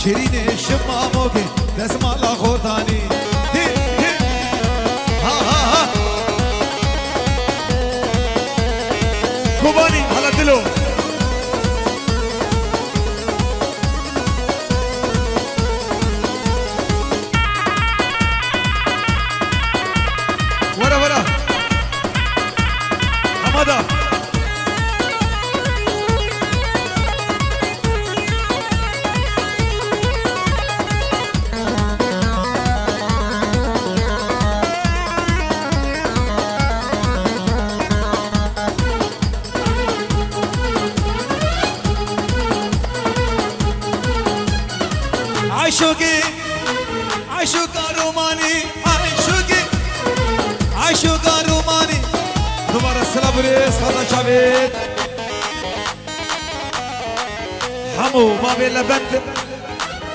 Speaker 1: شيرين الشماموكي تسمع الخوتاني ها ها ها كوباني على دلو ورا ورا حماده عاشقي عاشق روماني عاشقي عاشق روماني دوباره السلام بريس خالد شعبيت حمو بابي لبنت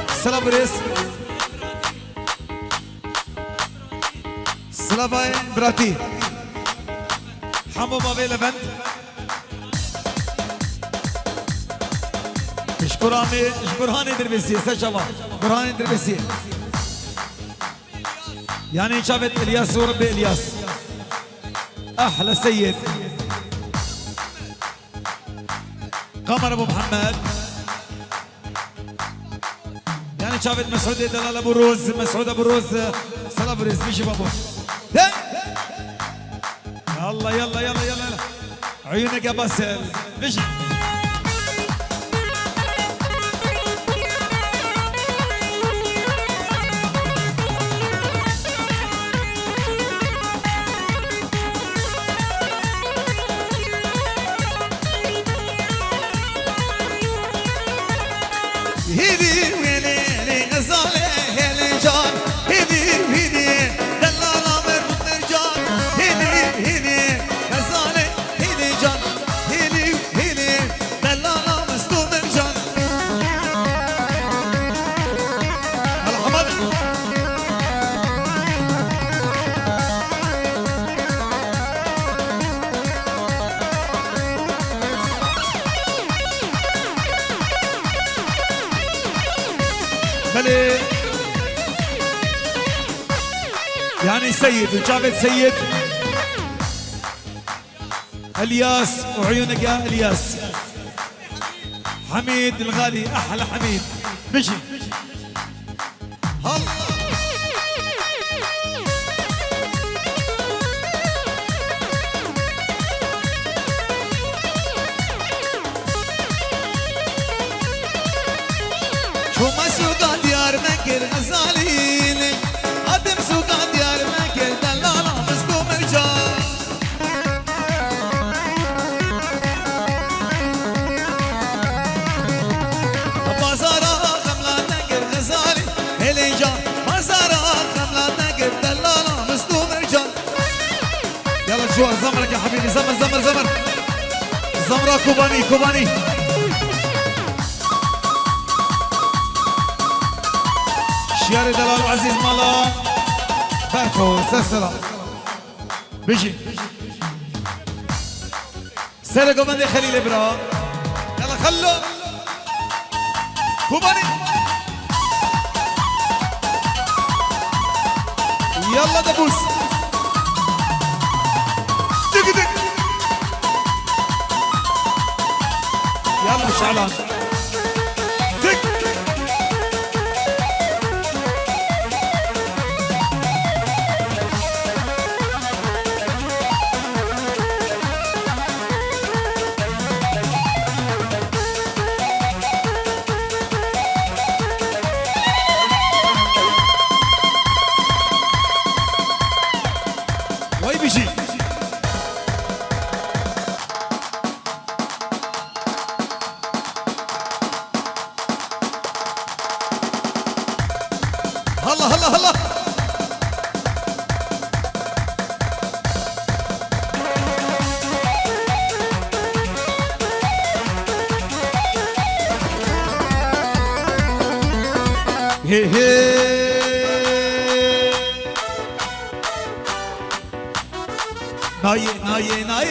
Speaker 1: السلام بريس سلام براتي حمو بابي لبنت اشكراني دربسي سجوا برهاني دربسي يعني شافت الياس وربي الياس احلى سيد قمر ابو محمد يعني شافت مسعود دلال ابو روز مسعود ابو روز سلام بريز بيجي بابو يلا يلا يلا يلا عيونك يا باسل بيجي بلي يعني سيد وجابت سيد الياس وعيونك يا الياس حميد الغالي احلى حميد بيجي الله شو ما سوق ديار مكر غزاليني قدم سوق ديار مكر دلاله مصدوم رجال بازارا خملة نقر غزالي هلي جان بازارا خملة نقر دلاله مصدوم رجال يلا شو زمرك يا حبيبي زمر زمر زمر زمرة كوباني كوباني شياري دلال عزيز مالا باركو سلسلة بيجي سيرقو مندي خليل برا يلا خلو كوباني يلا دبوس دق دق يلا شعلان دق هي هي ناي ناي ناي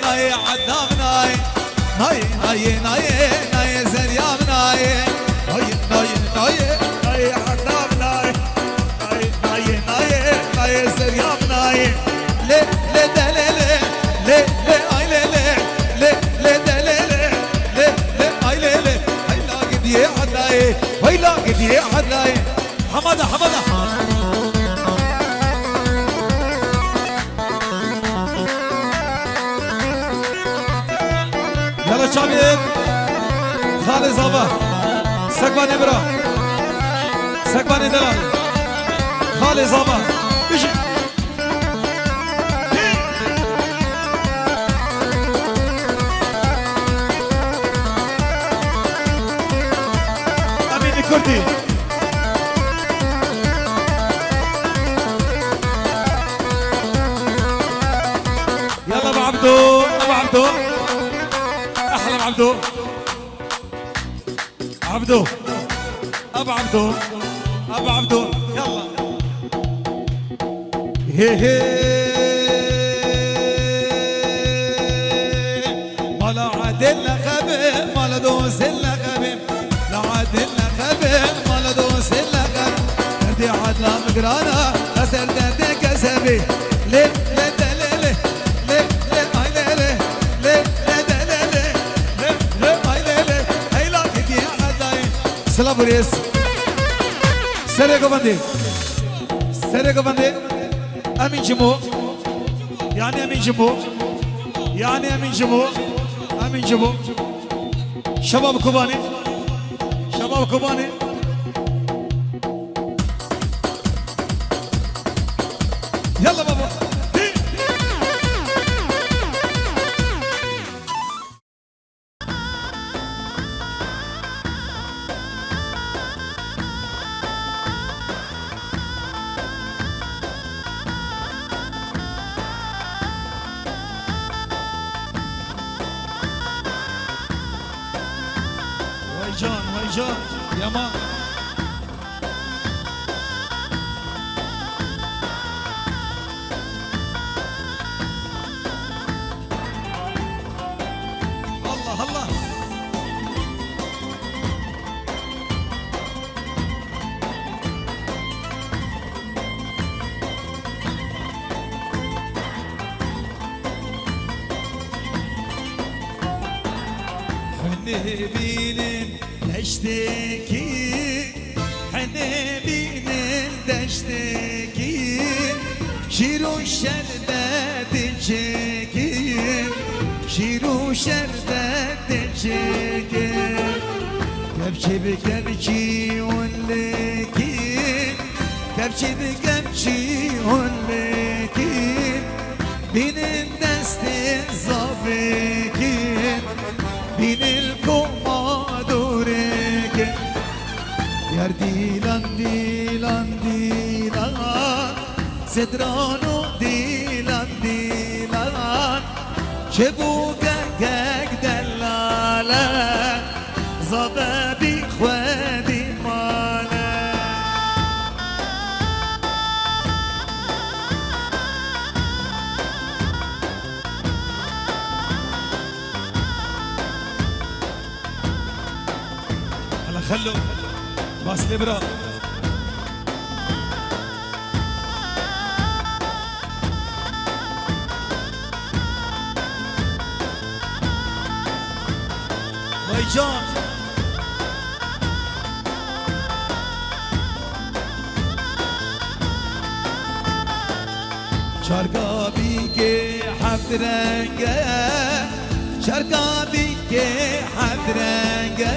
Speaker 1: ناي عدام ناي ناي ناي ناي ناي زريام ناي ناي ناي ناي ناي عدام ناي ناي ناي ناي ناي زريام ناي لي لي دليلي لي لي اي لي لي لي لي دليلي لي لي اي لي لي هاي لا قد يعداي هاي لا قد يعداي حماده حماده يلا شباب خالد زابا سكباني برا سكباني دلال خالد زابا اجي امين كردي يلا ابو عبدو ابو عبدو احلى عبدو عبدو ابو عبدو ابو عبدو يلا هي هي مالا عادل خبيب مالا دوس الخبيب لا عادل خبيب مالا دوس الخبيب دي عدلا مقرانا اسر دي كسبي ليه ليه ليه ليه ليه اي ليه ليه سلابوريس سرقو بندي سرقو بندي امين جمو يعني امين جمو يعني امين جمو امين جمو شباب كوباني شباب كوباني يلا بابا ويجان ويجان يا مان الله الله حنبينين دشتكي حنبينين دشتكي شيرو شربت تشكي شيرو شربت تشكي كبشي بكبشي ولكي كبشي بكبشي ولكي بين الناس الزافكين بين الكومادوريك يار ديلان ديلان ديلان سدرانو ديلان ديلان شبوكا كاك دلالة زبابي خوادي مالا هلا خلو باس ليبرا ويجان شرقا بيكي حفظ رنگه شرقا بيكي حفظ رنگه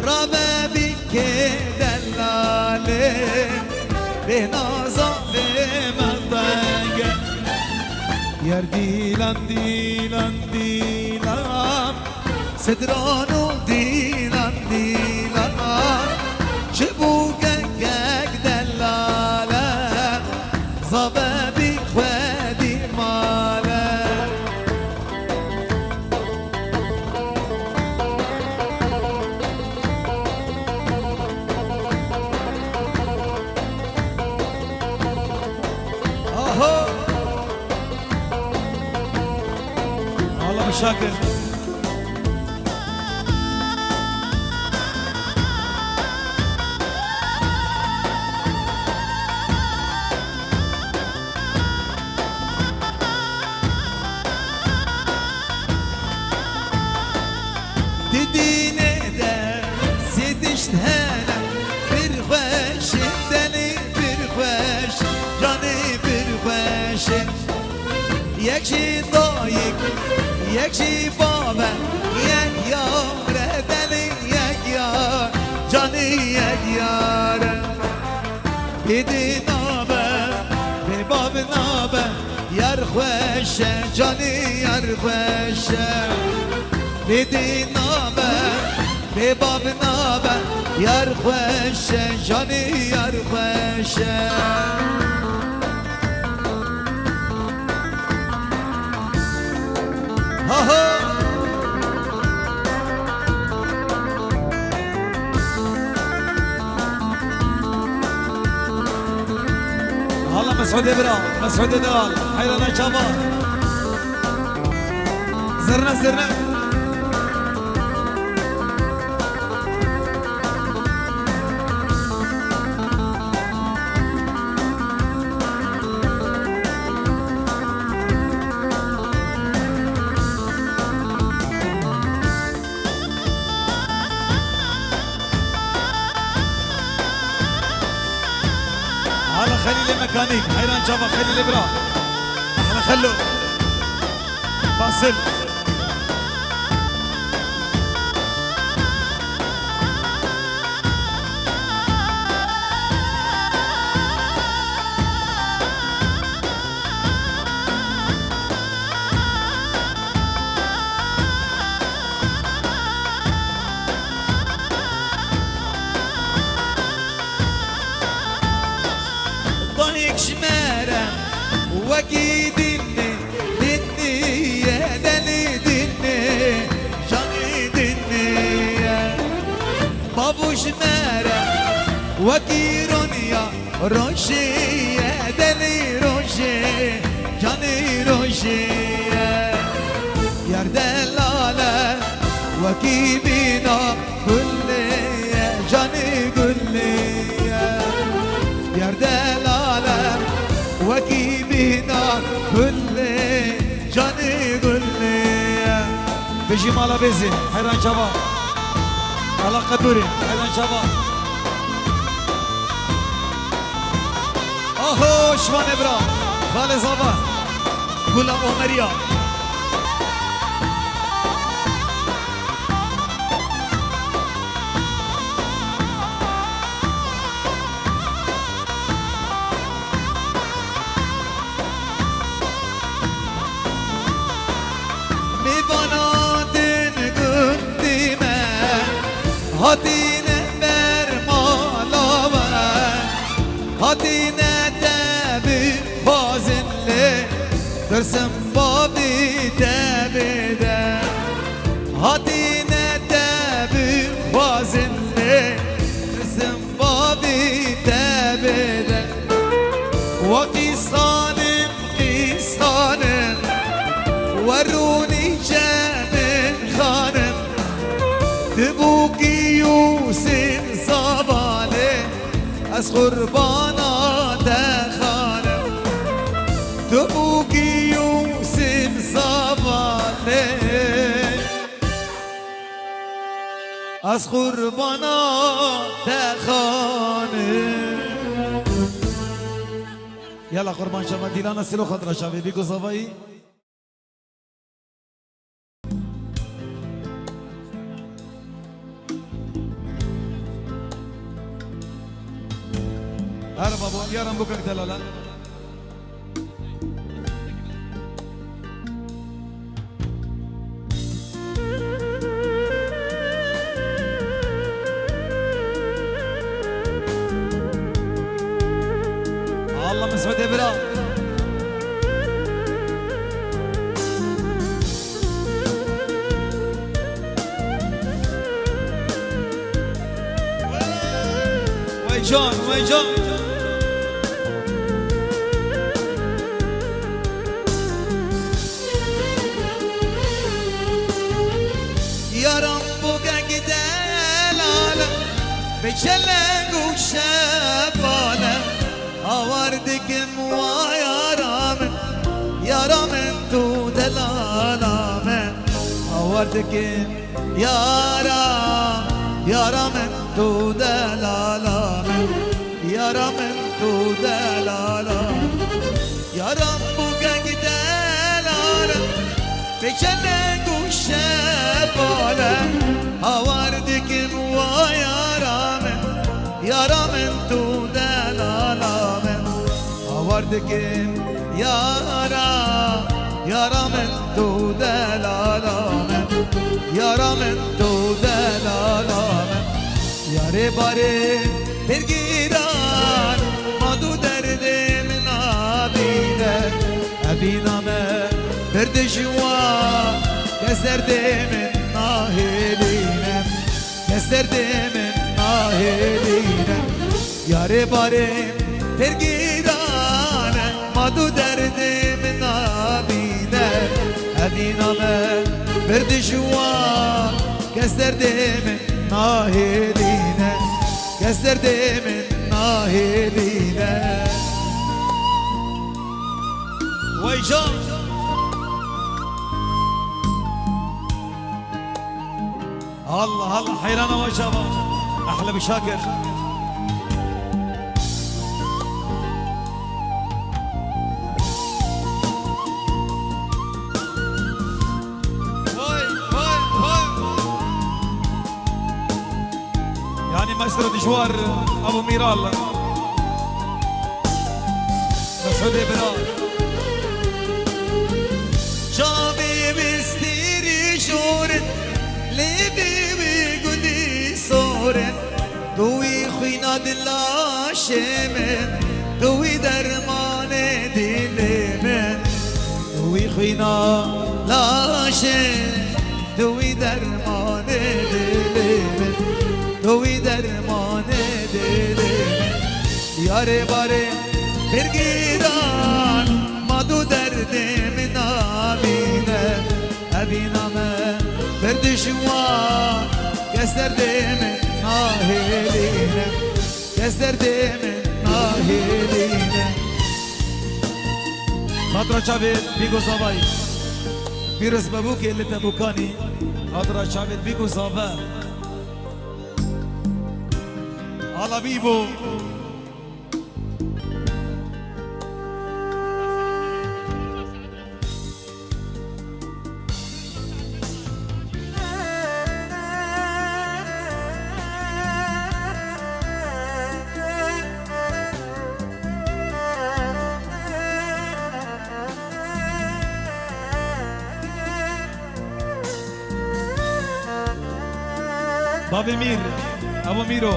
Speaker 1: رابا بيكي دلاله بنازا بمضنگه يار ديلان ديلان ديلان سدرانو ديلان ديلان شبوكا كاك دلاله زبابي خوادي مالا ابو شاكر
Speaker 2: تديني ده زيد اشتهانا برخوش دلي برخوش جاني برخوش يكشي ضايق يكشي بابا يك يار دلي يك يار جاني يك يار بدي نابا بباب نابا يار خوش جاني يار خوش بدي نابا بباب نابا يار خوش جاني يار خوش
Speaker 1: هلا مسعود ابرا مسعود دلال حيرانا شباب زرنا هلا خليل ميكانيك حيران شباب خليل ابرا احنا خلو فاصل
Speaker 2: ضايق شمارة وكي دني دني يا دلي دني جاني دني بابو شمارة وكي رونيا روشي يا دلي روشي جاني روشي يا دلالة وكي بينا كل جاني كل يا دلالة وكي بينا كل جاني كل
Speaker 1: بيجي مالا بيزي حيران شباب على قدوري حيران شباب اهو شوان ابرا خالي صباح كلها عمرية
Speaker 2: هاتينا برمالاوه هاتينا تبي فازله درسم بابي تبده هاتينا تبي فازله درسم بابي تبده وقيصانم قيصانم وروني جانم خانم تبوكي يوسف صبالي از قربانا تخانم تبوكي يوسف صبالي از قربانا تخانم
Speaker 1: يلا قربان شما ديلانا سلو خضرا شابي بيكو صباي هلا بابا يا رمبوكك دلالا الله مسعود ابرا ويجان ويجان
Speaker 2: بجلق وشبالة أوردك ويا رامن يا رامن تو دلالامن أوردك يا رامن تو دلالامن يا رامن تو دلالامن يا رب دلالة بجلق وشبالة أوردك ويا رامن يا رامن تو دلالامن أوردك يا رامن تو دلالامن يا رامن تو دلالامن يا رباري برگیران مادو درد من أبينا ما بردشوا كسر من ناهلينا كسر من ناهلينا يا رباري برگیران مادو درد من أبينا ما بردشوا كسر من ناهلينا كسر من ناهلينا ويجان
Speaker 1: الله الله حيرانة وجبة أحلى بشاكر يعني مايسترو دجوار أبو ميرال مسعود إبراهيم
Speaker 2: شابي بستيري شورن لبي بيقولي صورن دوي خينا دلا شمن دوي درمان دلمن دوي خينا لا شمن دوي درمان دلمن دوي درمان دلمن ياري باري برگیران مادو درد من أبينا ما بردشوا كسر من ناهلينا كسر من ناهلينا
Speaker 1: خاطر شابت بيجو صباي بيرس بابوكي اللي تبوكاني خاطر شابت بيجو صبا على بيبو بابي مير أبو ميرو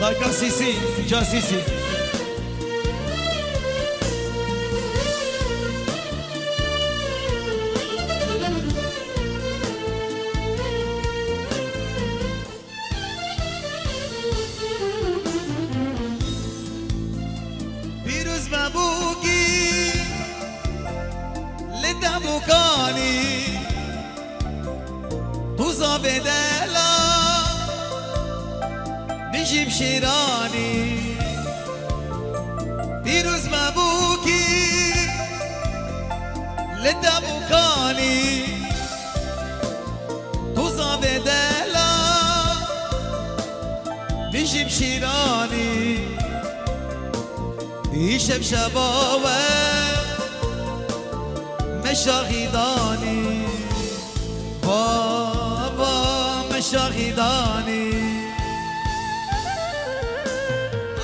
Speaker 1: دايكا سيسي جا سيسي
Speaker 2: بوكاني توزا بدلا بجيب شيراني بيروز مبوكي لدا بوكاني توزا بدلا بجيب شيراني يشب شبابه مشاغداني بابا مشاغداني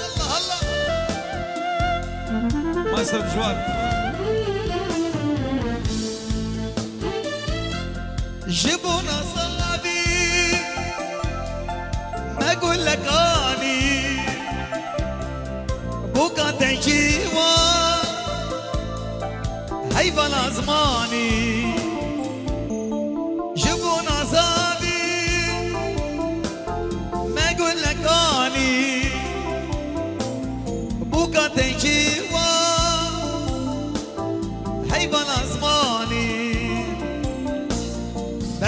Speaker 2: الله الله
Speaker 1: ما يصير بجوار
Speaker 2: جبونا صابي ما اقول لك اني بوكا تجيوا هاي بلا زماني جبونا صابي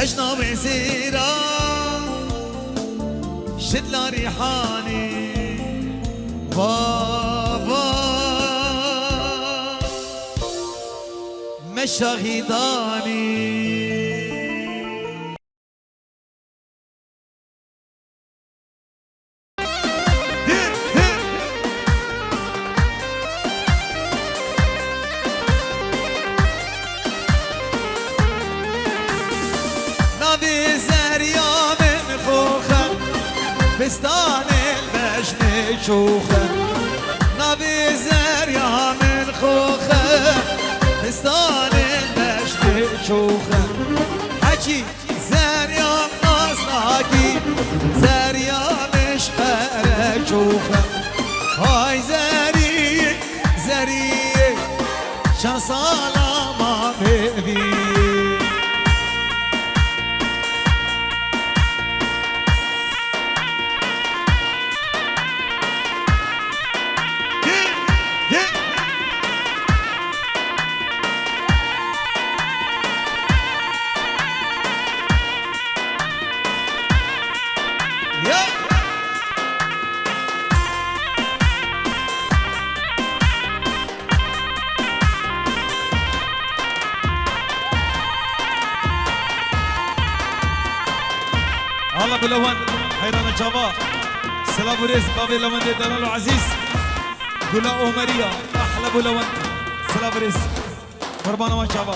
Speaker 1: أجنب سيرة شدلا ريحاني بابا مشاهداني نبي زريا من خوخة بستان البشن شوخة نبي زريا من خوخة بستان البشن شوخة حكي زريا ناصلاكي زريا مش خير شوخة هاي زري زري شان صالة ما بيبي
Speaker 2: الله بلون حيران الجابا سلام وريز بابي لون دي دلالو عزيز قولا أمريا أحلى بلون سلام وريز قربانا ما جابا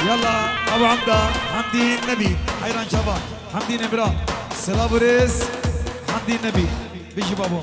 Speaker 1: يلا ابو عمده حمدي النبي حيران شباب حمدي نبرا سلابوريس حمدي النبي بيجي بابو